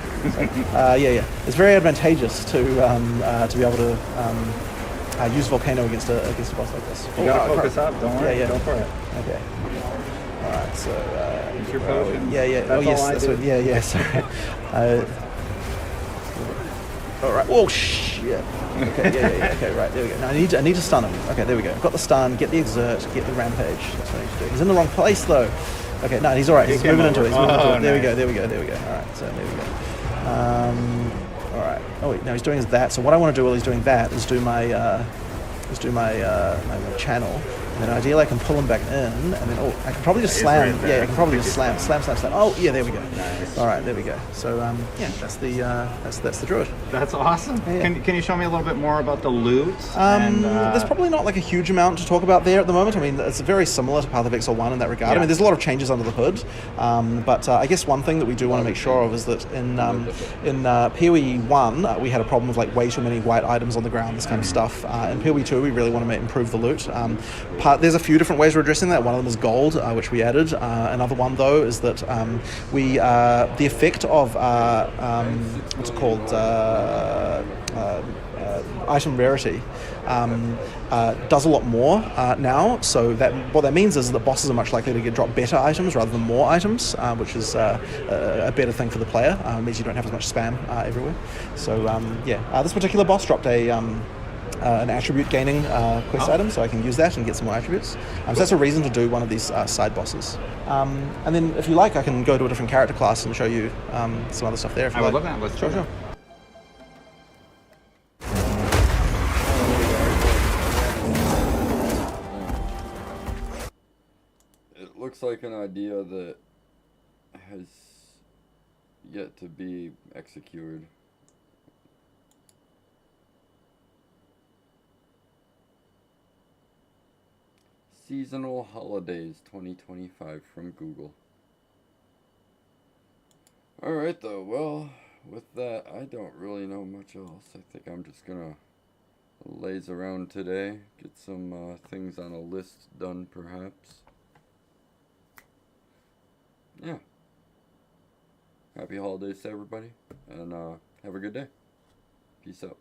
So, yeah. It's very advantageous to be able to use volcano against a boss like this. You gotta focus up, don't worry. Yeah. Go for it. Okay. Alright, so use your potion. Yeah. That's that's what, yeah, sorry. Alright. Oh shit. Okay, yeah. Okay, right, there we go. Now I need to stun him. Okay, there we go. I've got the stun, get the exert, get the rampage. That's what I need to do. He's in the wrong place though. Okay, no, he's alright. He's moving into it. Nice. There we go. Alright, so there we go. Alright. Oh wait, no, he's doing that. So what I want to do while he's doing that is do my my channel. And then ideally I can pull him back in, and then I can probably just slam. I can probably just slam. Oh yeah, there we go. Nice. All right, there we go. So yeah, that's the druid. That's awesome. Yeah. Can you show me a little bit more about the loot? There's probably not like a huge amount to talk about there at the moment. I mean, it's very similar to Path of Exile 1 in that regard. Yeah. I mean, there's a lot of changes under the hood, but I guess one thing that we do want to make sure of is that in PoE 1 we had a problem with like way too many white items on the ground, this kind of stuff. In PoE 2 we really want to improve the loot. There's a few different ways we're addressing that. One of them is gold, which we added. Another one though is that the effect of what's it called, item rarity does a lot more now. So what that means is that bosses are much likely to drop better items rather than more items, which is a better thing for the player. It means you don't have as much spam everywhere. So this particular boss dropped an attribute gaining quest item, so I can use that and get some more attributes. So that's a reason to do one of these side bosses. And then if you like, I can go to a different character class and show you some other stuff there. If you I would like. love that. Let's Sure. It looks like an idea that has yet to be executed. Seasonal Holidays 2025 from Google. Alright though, well, with that, I don't really know much else. I think I'm just gonna laze around today, get some things on a list done perhaps. Yeah. Happy holidays to everybody, and have a good day. Peace out.